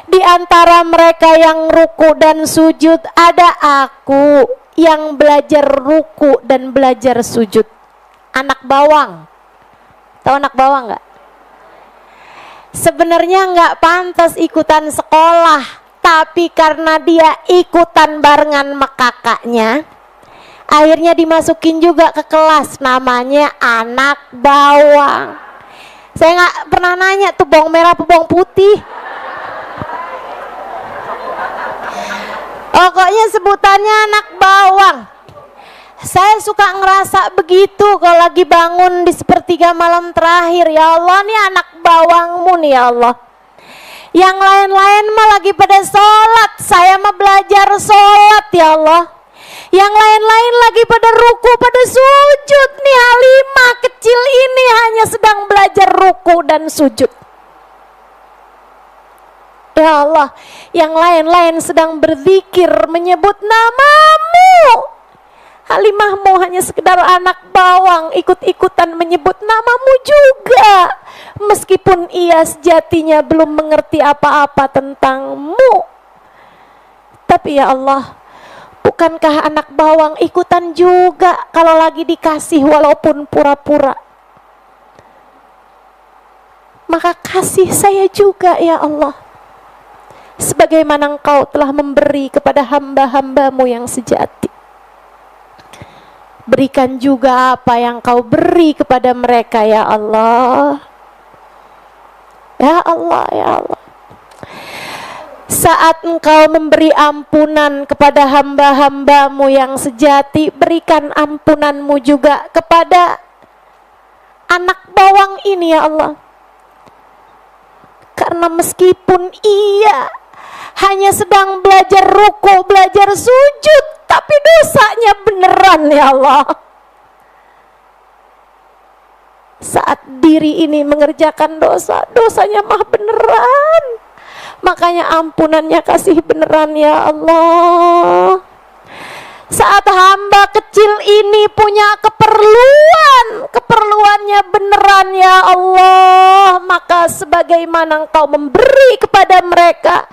Di antara mereka yang ruku dan sujud, ada aku yang belajar ruku dan belajar sujud. Anak bawang, tahu anak bawang nggak? Sebenarnya nggak pantas ikutan sekolah, tapi karena dia ikutan barengan sama kakaknya, akhirnya dimasukin juga ke kelas, namanya anak bawang. Saya nggak pernah nanya tuh bawang merah apa bawang putih. Pokoknya sebutannya anak bawang. Saya suka ngerasa begitu kalau lagi bangun di sepertiga malam terakhir. Ya Allah, nih anak bawangmu nih ya Allah. Yang lain-lain mah lagi pada sholat, saya mah belajar sholat ya Allah. Yang lain-lain lagi pada ruku, pada sujud. Nih Halimah kecil ini hanya sedang belajar ruku dan sujud. Ya Allah, yang lain-lain sedang berzikir menyebut namamu. Halimahmu hanya sekedar anak bawang, ikut-ikutan menyebut namamu juga, meskipun ia sejatinya belum mengerti apa-apa tentangmu. Tapi ya Allah, bukankah anak bawang ikutan juga kalau lagi dikasih walaupun pura-pura? Maka kasih saya juga ya Allah, sebagaimana Engkau telah memberi kepada hamba-hambamu yang sejati. Berikan juga apa yang Kau beri kepada mereka ya Allah. Ya Allah, ya Allah. Saat Engkau memberi ampunan kepada hamba-hambamu yang sejati, berikan ampunanmu juga kepada anak bawang ini ya Allah. Karena meskipun ia hanya sedang belajar ruku, belajar sujud, tapi dosanya beneran ya Allah. Saat diri ini mengerjakan dosa, dosanya mah beneran. Makanya ampunannya kasih beneran ya Allah. Saat hamba kecil ini punya keperluannya beneran ya Allah, maka sebagaimana Engkau memberi kepada mereka,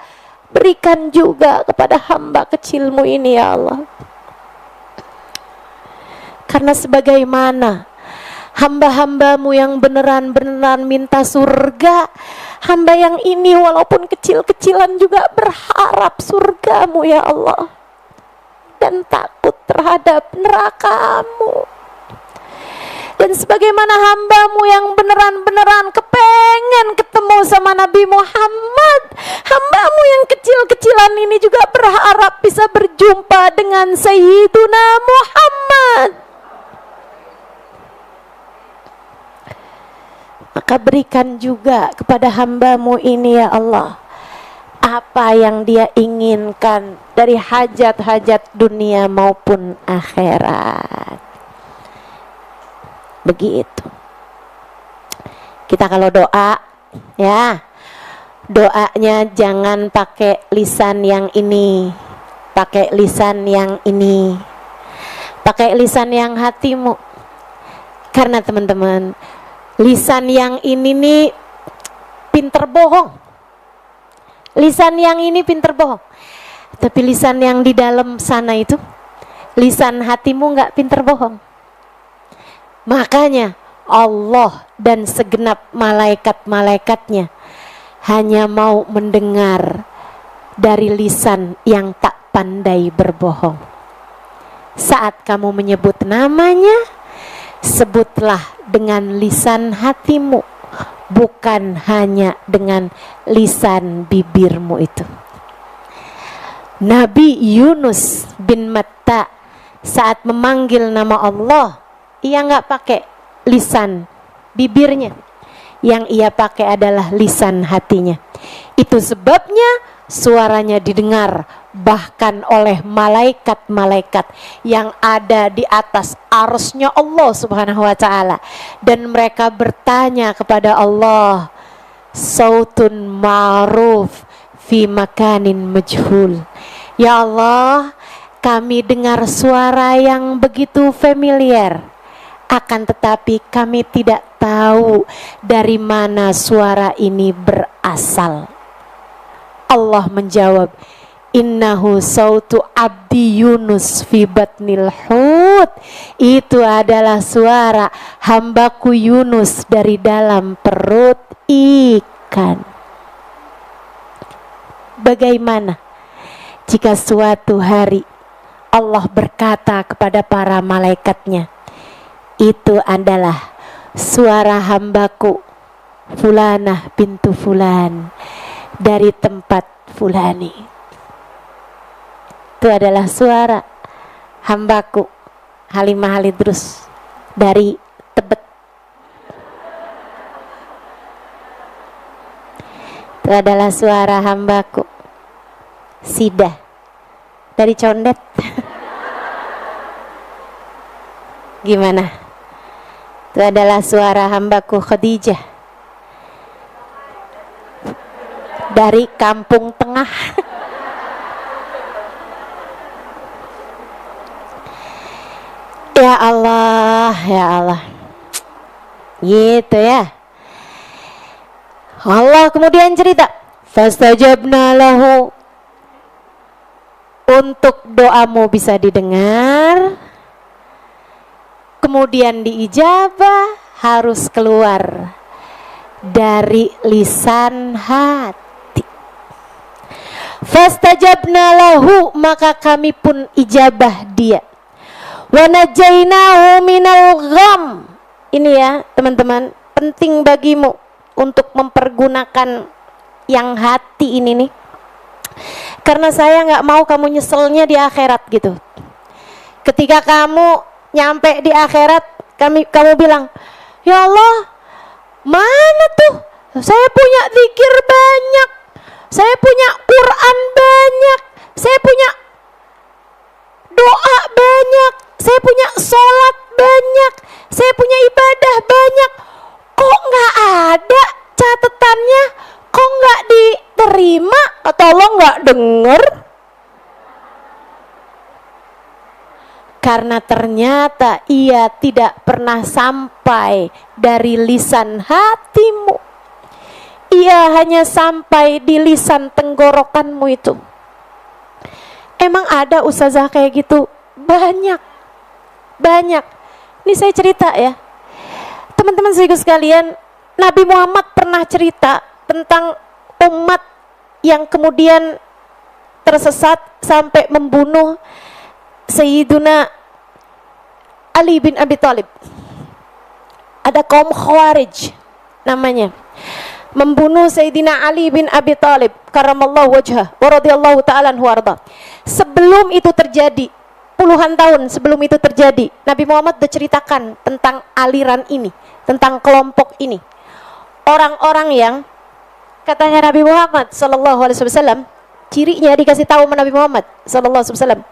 berikan juga kepada hamba kecilmu ini ya Allah. Karena sebagaimana hamba-hambamu yang beneran-beneran minta surga, hamba yang ini walaupun kecil-kecilan juga berharap surgamu ya Allah, dan takut terhadap nerakamu. Dan sebagaimana hambamu yang beneran-beneran kepengen ketemu sama Nabi Muhammad, hambamu yang kecil-kecilan ini juga berharap bisa berjumpa dengan Sayyiduna Muhammad. Maka berikan juga kepada hambamu ini ya Allah apa yang dia inginkan dari hajat-hajat dunia maupun akhirat. Begitu. Kita kalau doa, ya, doanya jangan pakai lisan yang ini, pakai lisan yang ini, pakai lisan yang hatimu. Karena teman-teman, lisan yang ini nih pinter bohong. Lisan yang ini pinter bohong. Tapi lisan yang di dalam sana itu, lisan hatimu nggak pinter bohong. Makanya Allah dan segenap malaikat-malaikatnya hanya mau mendengar dari lisan yang tak pandai berbohong. Saat kamu menyebut namanya, sebutlah dengan lisan hatimu, bukan hanya dengan lisan bibirmu itu. Nabi Yunus bin Matta saat memanggil nama Allah, ia nggak pakai lisan bibirnya, yang ia pakai adalah lisan hatinya. Itu sebabnya suaranya didengar bahkan oleh malaikat-malaikat yang ada di atas arsy-Nya Allah Subhanahu wa taala, dan mereka bertanya kepada Allah, sautun ma'ruf fi makanin majhul. Ya Allah, kami dengar suara yang begitu familiar, akan tetapi kami tidak tahu dari mana suara ini berasal. Allah menjawab, innahu sautu abdi Yunus fi batnil hut. Itu adalah suara hambaku Yunus dari dalam perut ikan. Bagaimana jika suatu hari Allah berkata kepada para malaikatnya, itu adalah suara hambaku Fulanah bintu Fulan dari tempat Fulani. Itu adalah suara hambaku Halimah Halidrus dari Tebet. Itu adalah suara hambaku Sida dari Condet. Gimana? Itu adalah suara hambaku Khadijah dari Kampung Tengah. Ya Allah, ya Allah. Gitu ya. Allah kemudian cerita, fastajabna lahu, untuk doamu bisa didengar, kemudian diijabah, harus keluar dari lisan hati. Fastajabna lahu, maka kami pun ijabah dia. Wa najainahu minal gham. Ini ya teman-teman, penting bagimu untuk mempergunakan yang hati ini nih, karena saya nggak mau kamu nyeselnya di akhirat gitu. Ketika kamu nyampe di akhirat, kamu bilang, ya Allah, mana tuh saya punya zikir banyak, saya punya Quran banyak, saya punya doa banyak, saya punya sholat banyak, saya punya ibadah banyak, kok nggak ada catatannya, kok nggak diterima, atau lo nggak denger? Karena ternyata ia tidak pernah sampai dari lisan hatimu, ia hanya sampai di lisan tenggorokanmu itu. Emang ada ustazah kayak gitu? Banyak. Ini saya cerita ya, teman-teman sekaligus sekalian, Nabi Muhammad pernah cerita tentang umat yang kemudian tersesat sampai membunuh Sayyiduna Ali bin Abi Thalib. Ada kaum Khawarij namanya, membunuh Sayyidina Ali bin Abi Thalib karamallahu wajhah wa radhiyallahu ta'ala anhu warda. Sebelum itu terjadi, puluhan tahun sebelum itu terjadi, Nabi Muhammad sudah ceritakan tentang aliran ini, tentang kelompok ini. Orang-orang yang Katanya Nabi Muhammad sallallahu alaihi wasallam, cirinya dikasih tahu sama Nabi Muhammad sallallahu alaihi wasallam.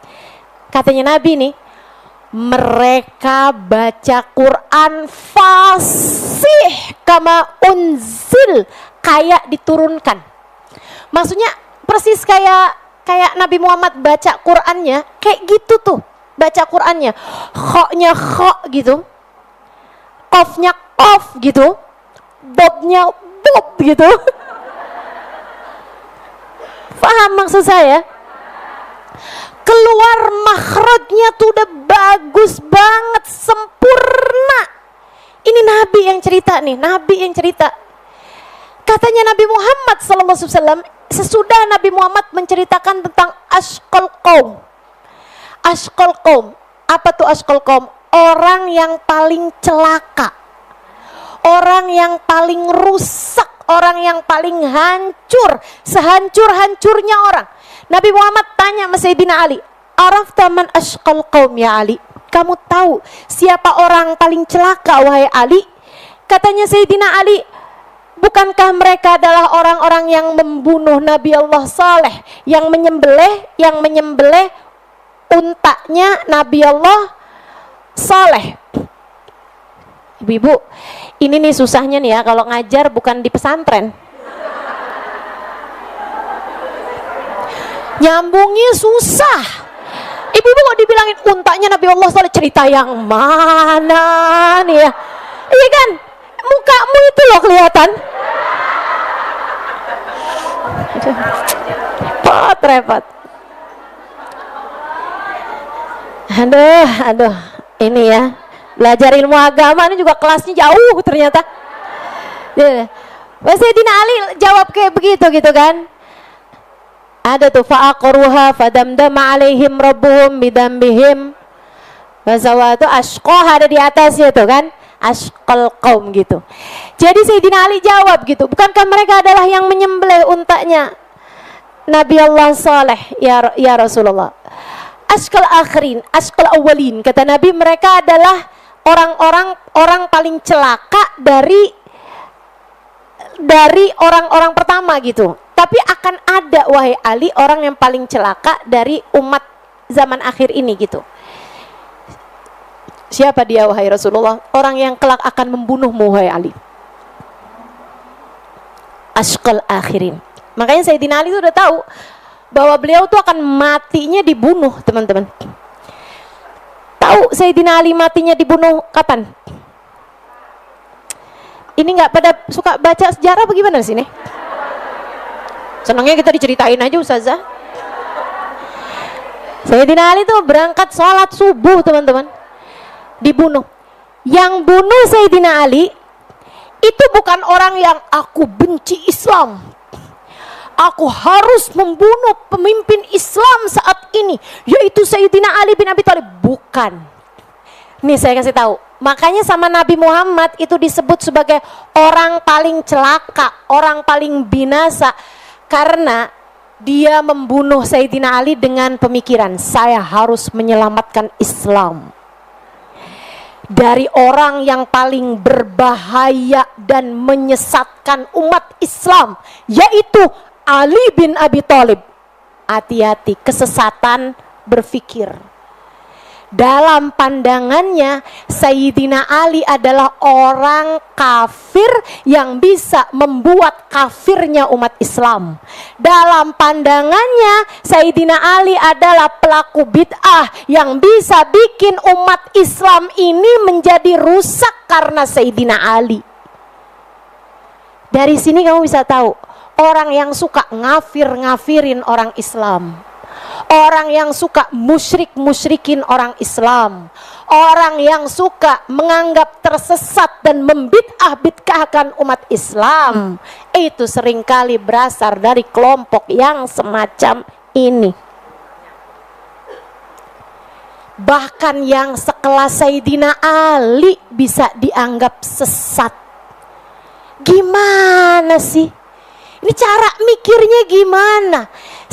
Katanya Nabi nih, mereka baca Quran fasih kama unzil, kayak diturunkan. Maksudnya persis kayak Nabi Muhammad baca Qurannya kayak gitu tuh, baca Qurannya khoknya khok gitu, qafnya qaf gitu, dobnya dob gitu. Paham maksud saya? Keluar makhrajnya tuh udah bagus banget, sempurna. Ini Nabi yang cerita nih, Nabi yang cerita. Katanya Nabi Muhammad SAW, sesudah Nabi Muhammad menceritakan tentang ashqal qaum. Ashqal qaum, apa tuh ashqal qaum? Orang yang paling celaka, orang yang paling rusak, orang yang paling hancur, sehancur-hancurnya orang. Nabi Muhammad tanya sama Sayyidina Ali, "Arafta man ashqal qaum ya Ali?" Kamu tahu siapa orang paling celaka wahai Ali? Katanya Sayyidina Ali, bukankah mereka adalah orang-orang yang membunuh Nabi Allah Saleh, yang menyembelih untanya Nabi Allah Saleh. Ibu-ibu, ini nih susahnya nih ya kalau ngajar bukan di pesantren. Nyambungnya susah. Ibu-ibu kok dibilangin untanya Nabi Allah Saleh, cerita yang mana nih ya? Iya kan? Mukamu itu loh kelihatan. Repot. Aduh, ini ya. Belajar ilmu agama ini juga kelasnya jauh ternyata. Sayyidina Ali jawab kayak begitu gitu kan. Ada tuh fa'aqruha fadamdama alaihim rabbuhum bidambihim wasawatu ashqah, ada di atasnya tuh kan, ashqal qaum gitu. Jadi Sayyidina Ali jawab gitu, bukankah mereka adalah yang menyembelih untanya Nabi Allah Saleh ya Rasulullah? Ashqal akhirin, ashqal awwalin, kata Nabi, mereka adalah orang paling celaka dari orang-orang pertama gitu. Tapi akan ada wahai Ali orang yang paling celaka dari umat zaman akhir ini gitu. Siapa dia wahai Rasulullah? Orang yang kelak akan membunuhmu wahai Ali. Ashqal akhirin. Makanya Sayyidina Ali itu udah tahu bahwa beliau tuh akan matinya dibunuh, teman-teman. Tahu Sayyidina Ali matinya dibunuh kapan? Ini nggak pada suka baca sejarah bagaimana di sini? Senangnya kita diceritain aja Ustazah. Sayyidina Ali tuh berangkat sholat subuh, teman-teman, dibunuh. Yang bunuh Sayyidina Ali itu bukan orang yang aku benci Islam, aku harus membunuh pemimpin Islam saat ini, yaitu Sayyidina Ali bin Abi Thalib. Bukan. Nih saya kasih tahu. Makanya sama Nabi Muhammad itu disebut sebagai orang paling celaka, orang paling binasa, karena dia membunuh Sayyidina Ali dengan pemikiran, saya harus menyelamatkan Islam dari orang yang paling berbahaya dan menyesatkan umat Islam, yaitu Ali bin Abi Thalib. Hati-hati, kesesatan berpikir. Dalam pandangannya Sayyidina Ali adalah orang kafir yang bisa membuat kafirnya umat Islam. Dalam pandangannya Sayyidina Ali adalah pelaku bid'ah yang bisa bikin umat Islam ini menjadi rusak karena Sayyidina Ali. Dari sini kamu bisa tahu orang yang suka ngafirin orang Islam, orang yang suka musyrikin orang Islam, orang yang suka menganggap tersesat dan membid'ah-bid'ahkan umat Islam, itu seringkali berasal dari kelompok yang semacam ini. Bahkan yang sekelas Sayyidina Ali bisa dianggap sesat. Gimana sih? Ini cara mikirnya gimana?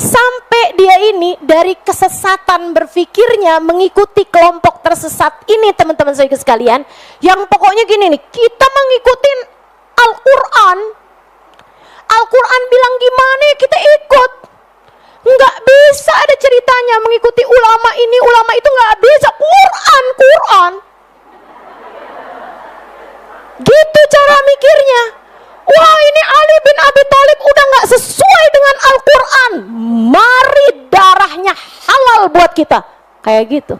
Sampai dia ini dari kesesatan berpikirnya mengikuti kelompok tersesat ini, teman-teman saya sekalian. Yang pokoknya gini nih, kita mengikuti Al-Quran. Al-Quran bilang gimana kita ikut. Nggak bisa ada ceritanya mengikuti ulama ini, ulama itu, nggak bisa. Quran. Gitu cara mikirnya. Wah, ini Ali bin Abi Thalib udah nggak sesuai dengan Al-Quran. Mari darahnya halal buat kita. Kayak gitu.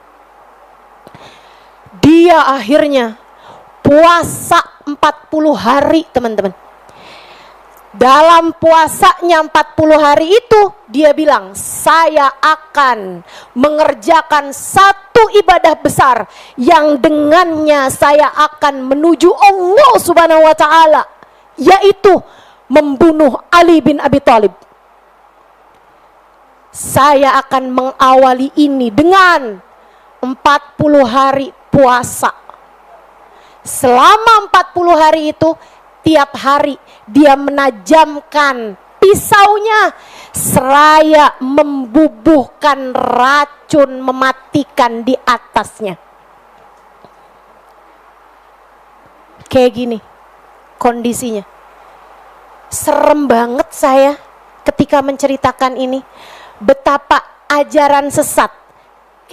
Dia akhirnya puasa 40 hari, teman-teman. Dalam puasanya 40 hari itu, dia bilang, saya akan mengerjakan satu ibadah besar yang dengannya saya akan menuju Allah Subhanahu wa Ta'ala, yaitu membunuh Ali bin Abi Thalib. Saya akan mengawali ini dengan 40 hari puasa. Selama 40 hari itu, tiap hari dia menajamkan pisaunya seraya membubuhkan racun mematikan di atasnya. Kayak gini kondisinya. Serem banget saya ketika menceritakan ini. Betapa ajaran sesat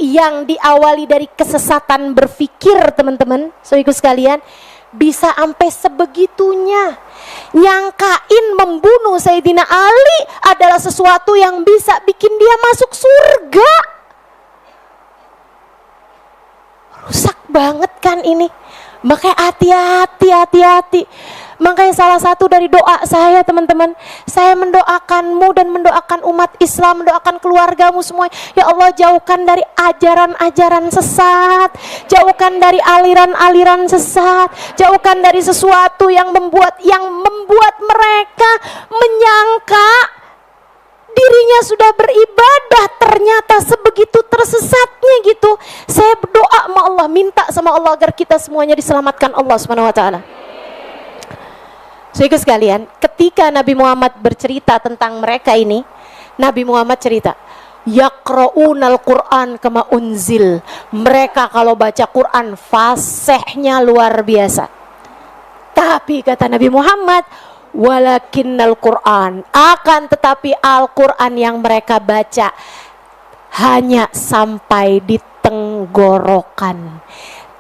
yang diawali dari kesesatan berpikir, teman-teman, saudaraku sekalian, bisa sampai sebegitunya nyangkain membunuh Sayyidina Ali adalah sesuatu yang bisa bikin dia masuk surga. Rusak banget kan ini. Makanya hati-hati. Makanya salah satu dari doa saya, teman-teman, saya mendoakanmu dan mendoakan umat Islam, mendoakan keluargamu semua. Ya Allah, jauhkan dari ajaran-ajaran sesat, jauhkan dari aliran-aliran sesat, jauhkan dari sesuatu yang membuat mereka menyangka dirinya sudah beribadah, ternyata sebegitu tersesatnya gitu. Saya berdoa sama Allah, minta sama Allah agar kita semuanya diselamatkan Allah Subhanahu wa Ta'ala. Saudara sekalian, ketika Nabi Muhammad bercerita tentang mereka ini, Nabi Muhammad cerita, yaqra'unal Qur'an kama unzil. Mereka kalau baca Quran fasihnya luar biasa. Tapi kata Nabi Muhammad, walakinnal Qur'an, akan tetapi Al-Quran yang mereka baca hanya sampai di tenggorokan,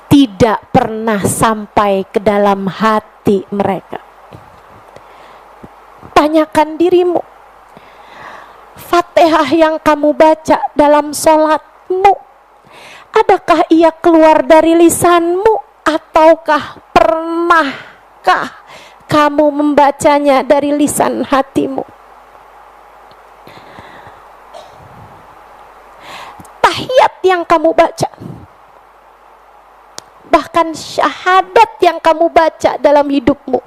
tidak pernah sampai ke dalam hati mereka. Tanyakan dirimu, Fatihah yang kamu baca dalam sholatmu, adakah ia keluar dari lisanmu, ataukah pernahkah kamu membacanya dari lisan hatimu? Tahiyat yang kamu baca, bahkan syahadat yang kamu baca dalam hidupmu,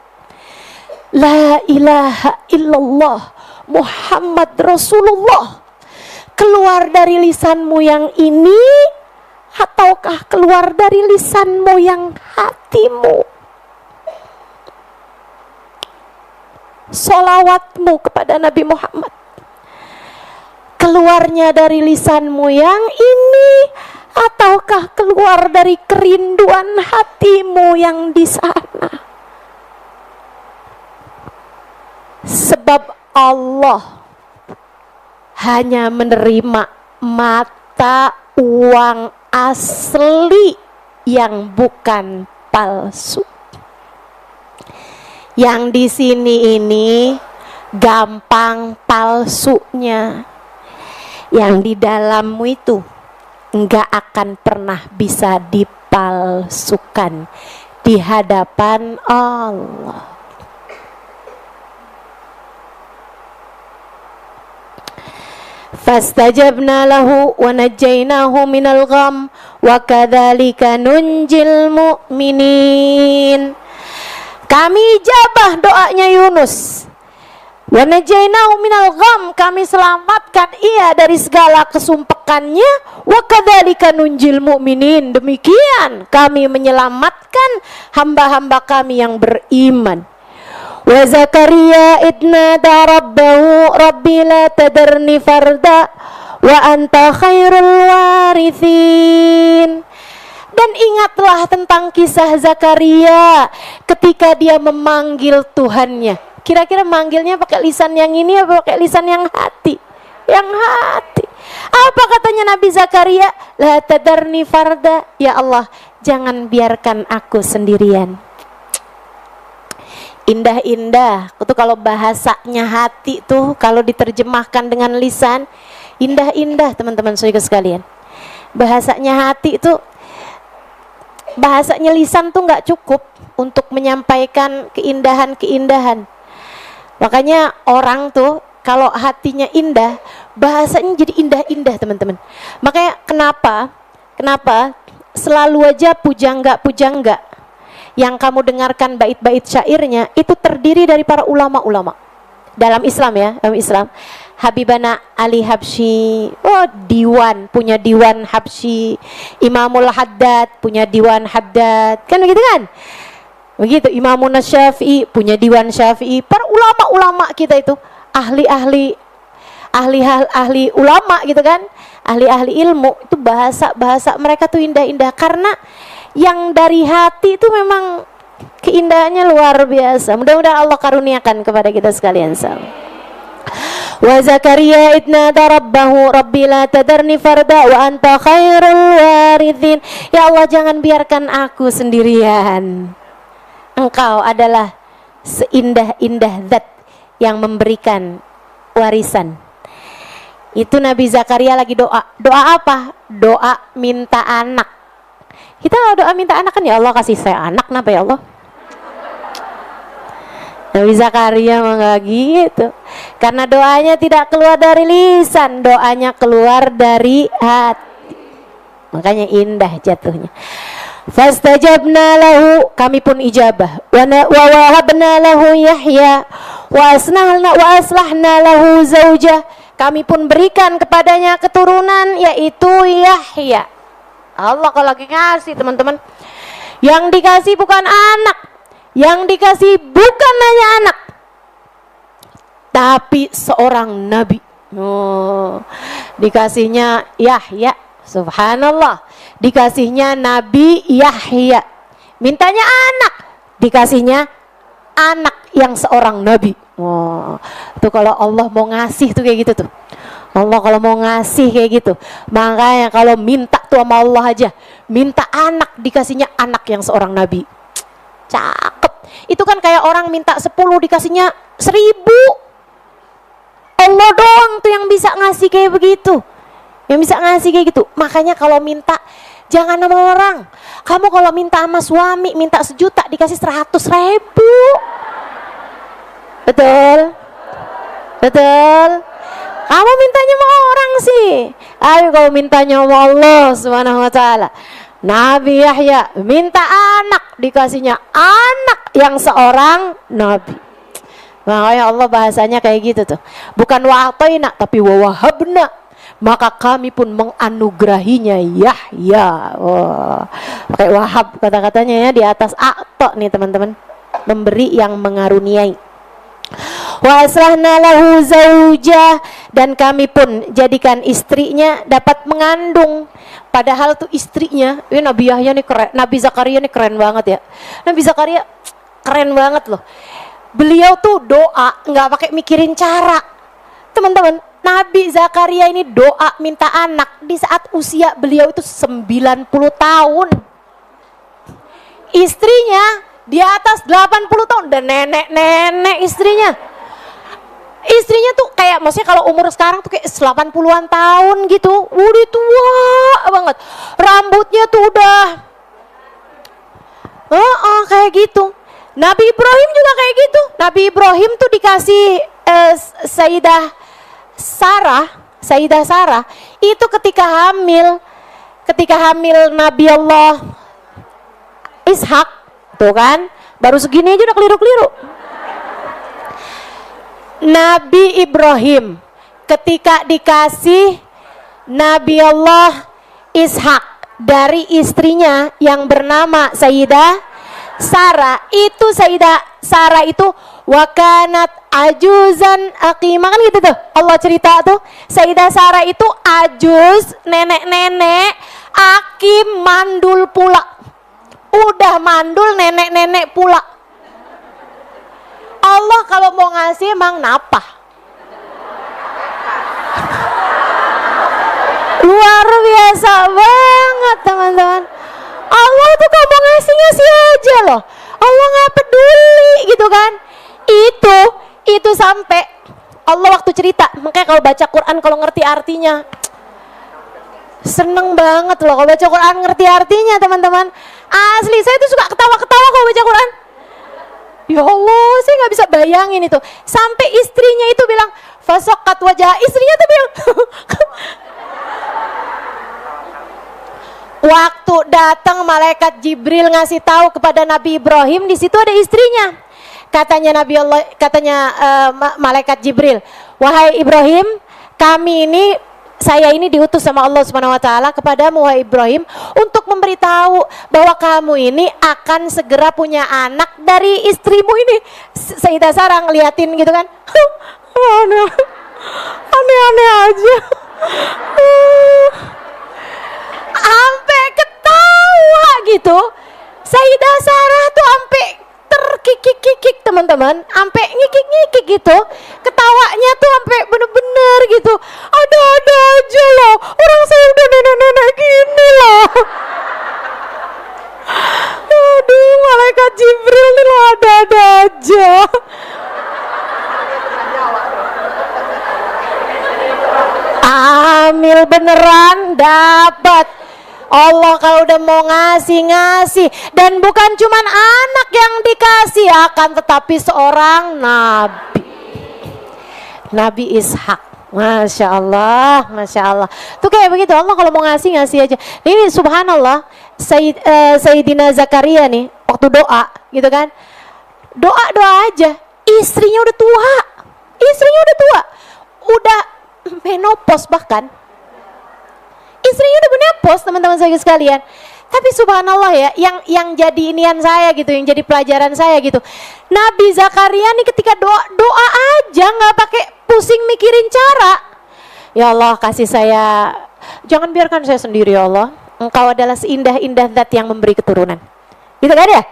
la ilaha illallah Muhammad Rasulullah, keluar dari lisanmu yang ini ataukah keluar dari lisanmu yang hatimu? Salawatmu kepada Nabi Muhammad keluarnya dari lisanmu yang ini ataukah keluar dari kerinduan hatimu yang di sana? Sebab Allah hanya menerima mata uang asli yang bukan palsu. Yang di sini ini gampang palsunya. Yang di dalammu itu enggak akan pernah bisa dipalsukan di hadapan Allah. Fastajabna lahu wa najjaynahu minal gham wa kadzalika nunjil mu'minin. Kami ijabah doanya Yunus. Wa najjaynahu minal gham, kami selamatkan ia dari segala kesumpekannya. Wa kadzalika nunjil mu'minin, demikian kami menyelamatkan hamba-hamba kami yang beriman. Wa Zakaria idnada rabbahu rabbi la tadarni farda wa anta khairul warithin. Dan ingatlah tentang kisah Zakaria ketika dia memanggil Tuhannya, Kira-kira manggilnya pakai lisan yang ini apa pakai lisan yang hati? Yang hati. Apa katanya Nabi Zakaria? La tadarni farda. Ya Allah, jangan biarkan aku sendirian. Indah-indah. Itu kalau bahasanya hati tuh, kalau diterjemahkan dengan lisan, indah-indah teman-teman saudara sekalian. Bahasanya hati itu, bahasanya lisan tuh nggak cukup untuk menyampaikan keindahan-keindahan. Makanya orang tuh kalau hatinya indah, bahasanya jadi indah-indah teman-teman. Makanya kenapa selalu aja pujangga yang kamu dengarkan bait-bait syairnya itu terdiri dari para ulama-ulama dalam Islam ya, dalam Islam. Habibana Ali Habsyi, punya diwan Habsyi. Imamul Haddad punya diwan Haddad, kan begitu kan? Begitu. Imamun Syafi'i punya diwan Syafi'i. Para ulama-ulama kita itu ahli ulama gitu kan, ahli ilmu, itu bahasa mereka tuh indah-indah karena yang dari hati itu memang keindahannya luar biasa. Mudah-mudahan Allah karuniakan kepada kita sekalian. Wa Zakaria idnada rabbahu rabbi la tadarni farda wa anta khairul warithin. Ya Allah, jangan biarkan aku sendirian. Engkau adalah seindah-indah zat yang memberikan warisan. Itu Nabi Zakaria lagi doa. Doa apa? Doa minta anak. Kita kalau doa minta anak kan, ya Allah kasih saya anak, kenapa ya Allah? Nabi Zakaria mah nggak gitu. Karena doanya tidak keluar dari lisan, doanya keluar dari hati. Makanya indah jatuhnya. Fastajabna lahu, kami pun ijabah. Wa wahabna lahu Yahya wa aslahna lahu zaujah. Kami pun berikan kepadanya keturunan yaitu Yahya. Allah kalau lagi ngasih teman-teman, yang dikasih bukan anak, yang dikasih bukan hanya anak, tapi seorang nabi. Dikasihnya Yahya, subhanallah, dikasihnya Nabi Yahya. Mintanya anak, dikasihnya anak yang seorang nabi. Itu kalau Allah mau ngasih tuh kayak gitu tuh. Allah kalau mau ngasih kayak gitu. Makanya kalau minta tuh sama Allah aja, minta anak, dikasihnya anak yang seorang nabi. Cakep. Itu kan kayak orang minta 10 dikasihnya 1000. Allah doang tuh yang bisa ngasih kayak begitu, yang bisa ngasih kayak gitu. Makanya kalau minta jangan sama orang. Kamu kalau minta sama suami, minta 1 juta dikasih 100.000. Betul? Betul? Kamu mintanya sama orang sih. Ayo kalau mintanya sama Allah Subhanahu wa taala. Nabi Yahya minta anak, dikasihnya anak yang seorang nabi. Makanya Allah bahasanya kayak gitu tuh. Bukan wa'ataina tapi wawahabna. Maka kami pun menganugerahinya Yahya. Pakai wahab kata-katanya ya, di atas a'ta nih teman-teman. Memberi yang mengaruniai. Wa aslahna lahu zaujah, dan kami pun jadikan istrinya dapat mengandung. Padahal tuh istrinya, Nabi Yahya nih keren, Nabi Zakaria nih keren banget ya. Nabi Zakaria keren banget loh. Beliau tuh doa nggak pakai mikirin cara. Teman-teman, Nabi Zakaria ini doa minta anak di saat usia beliau itu 90 tahun. Istrinya di atas 80 tahun, dan nenek-nenek istrinya. Istrinya tuh kayak, maksudnya kalau umur sekarang tuh kayak 80-an tahun gitu. Udah tua banget. Rambutnya tuh udah kayak gitu. Nabi Ibrahim juga kayak gitu. Nabi Ibrahim tuh dikasih Sayyidah Sarah itu ketika hamil Nabi Allah Ishak tuh kan, baru segini aja udah keliru-keliru. Nabi Ibrahim ketika dikasih Nabi Allah Ishak dari istrinya yang bernama Sayyidah Sarah, itu Sayyidah Sarah itu wakanat ajuzan aqimah, kan gitu tuh Allah cerita tuh. Sayyidah Sarah itu ajuz, nenek-nenek, akim, mandul pula. Udah mandul, nenek-nenek pula. Allah kalau mau ngasih emang napah. Luar biasa banget teman-teman. Allah tuh kalau mau ngasih aja loh. Allah nggak peduli gitu kan. Itu sampai Allah waktu cerita, makanya kalau baca Quran kalau ngerti artinya seneng banget loh kalau baca Quran ngerti artinya teman-teman. Asli saya tuh suka ketawa-ketawa kalau baca Quran. Ya Allah, saya nggak bisa bayangin itu. Sampai istrinya itu bilang, fasokat wajah, istrinya tuh bilang waktu datang malaikat Jibril ngasih tahu kepada Nabi Ibrahim, di situ ada istrinya. Katanya malaikat Jibril, wahai Ibrahim, saya ini diutus sama Allah Subhanahu wa taala kepadamu wahai Ibrahim untuk memberitahu bahwa kamu ini akan segera punya anak dari istrimu ini. Sayyidah Sarah ngeliatin gitu kan. Aneh aja. Sampai ketawa gitu. Sayyidah Sarah tuh sampai terkikik-kikik teman-teman, sampai ngikik-ngikik gitu. Ketawanya tuh sampai bener-bener gitu. Ada-ada aja loh, orang saya udah nenek-nenek gini loh. Aduh, malaikat Jibril nih loh, ada-ada aja. Amil beneran dapat. Allah kalau udah mau ngasih, dan bukan cuman anak yang dikasih, akan tetapi seorang nabi, Nabi Ishak. Masya Allah, Masya Allah. Tuh kayak begitu, Allah kalau mau ngasih aja. Ini subhanallah, Sayyidina Zakaria nih waktu doa gitu kan, doa aja, istrinya udah tua, udah menopause, bahkan istrinya udah menopause teman-teman saya sekalian. Tapi subhanallah ya, yang jadi inian saya gitu, yang jadi pelajaran saya gitu, Nabi Zakaria nih ketika doa aja, nggak pakai pusing mikirin cara. Ya Allah, kasih saya, jangan biarkan saya sendiri ya Allah, Engkau adalah seindah-indah zat yang memberi keturunan, gitu kan ya.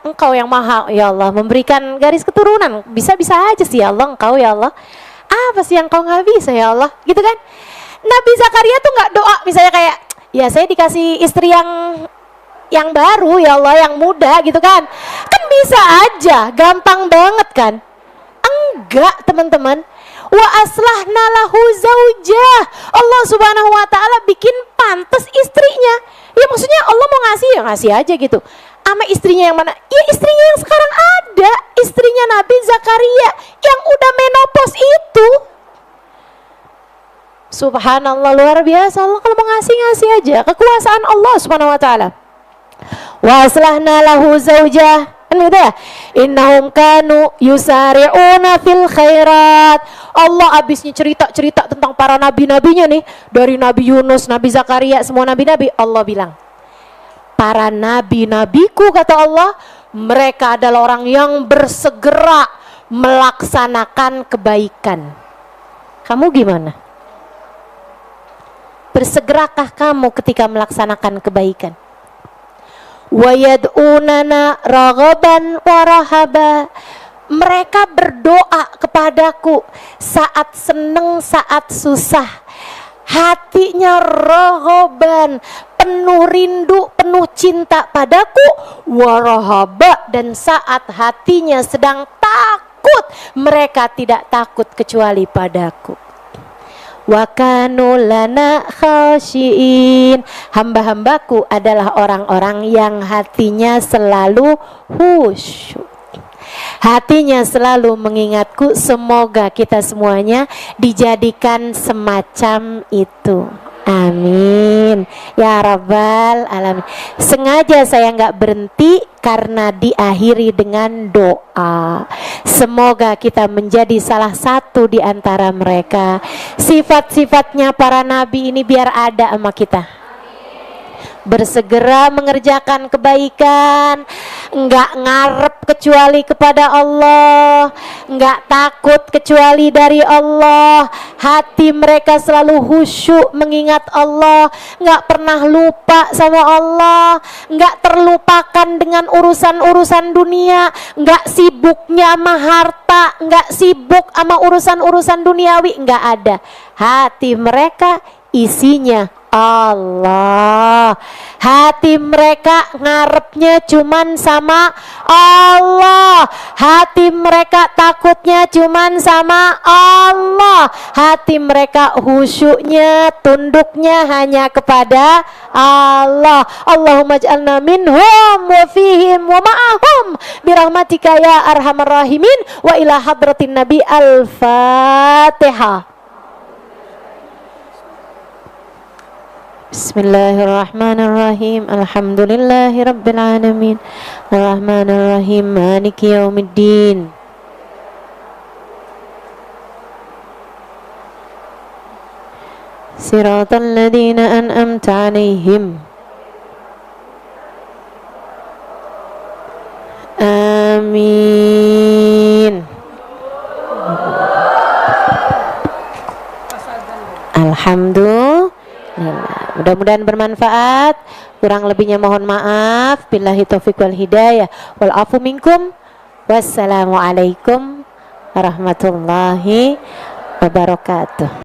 Engkau yang maha ya Allah memberikan garis keturunan, bisa-bisa aja sih ya Allah, Engkau ya Allah, apa sih yang Engkau nggak bisa ya Allah, gitu kan. Nabi Zakaria tuh nggak doa misalnya kayak, ya saya dikasih istri yang baru ya Allah, yang muda gitu kan bisa aja, gampang banget kan. Enggak teman-teman, wa aslahna lahu zaujah, Allah Subhanahu wa taala bikin pantas istrinya. Ya maksudnya Allah mau ngasih ya ngasih aja gitu. Sama istrinya yang mana? Ya istrinya yang sekarang ada, istrinya Nabi Zakaria yang udah menopause itu. Subhanallah, luar biasa. Allah kalau mau ngasih aja, kekuasaan Allah Subhanahu wa taala. Wa aslahna lahu zaujah, kan gitu ya. Innahum kanu yusari'una fil khairat. Allah abisnya cerita tentang para nabi-nabinya nih, dari Nabi Yunus, Nabi Zakaria, semua nabi-nabi. Allah bilang, para nabi-nabiku kata Allah, mereka adalah orang yang bersegera melaksanakan kebaikan. Kamu gimana? Bersegerakah kamu ketika melaksanakan kebaikan? Wa yad'unana raghaban wa rahaba. Mereka berdoa kepadaku saat seneng, saat susah. Hatinya raghaban, penuh rindu, penuh cinta padaku. Wa rahaba, dan saat hatinya sedang takut, mereka tidak takut kecuali padaku. Wa kanu lana khashiin. Hamba-hambaku adalah orang-orang yang hatinya selalu khusyuk, hatinya selalu mengingatku. Semoga kita semuanya dijadikan semacam itu. Amin ya rabbal alamin. Sengaja saya nggak berhenti karena diakhiri dengan doa. Semoga kita menjadi salah satu di antara mereka. Sifat-sifatnya para nabi ini biar ada sama kita. bersegera mengerjakan kebaikan, enggak ngarep kecuali kepada Allah, enggak takut kecuali dari Allah. Hati mereka selalu khusyuk mengingat Allah, enggak pernah lupa sama Allah, enggak terlupakan dengan urusan-urusan dunia, enggak sibuknya sama harta, enggak sibuk sama urusan-urusan duniawi, enggak ada. Hati mereka isinya Allah. Hati mereka ngarepnya cuman sama Allah. Hati mereka takutnya cuman sama Allah. Hati mereka khusyuknya, tunduknya hanya kepada Allah. Allahumma ij'alna minhum wa fihim wa ma'ahum birahmatika ya arhamar rahimin. Wa ila hadratin nabi. Al-Fatihah. Bismillahirrahmanirrahim. Alhamdulillahi rabbil alamin. Arrahmanirrahim. Maliki yaumiddin. Siratal ladzina an'amta 'alaihim. Amin. Alhamdulillah. Mudah-mudahan bermanfaat. Kurang lebihnya mohon maaf. Billahi taufiq wal hidayah. Wal afu minkum. Wassalamualaikum warahmatullahi wabarakatuh.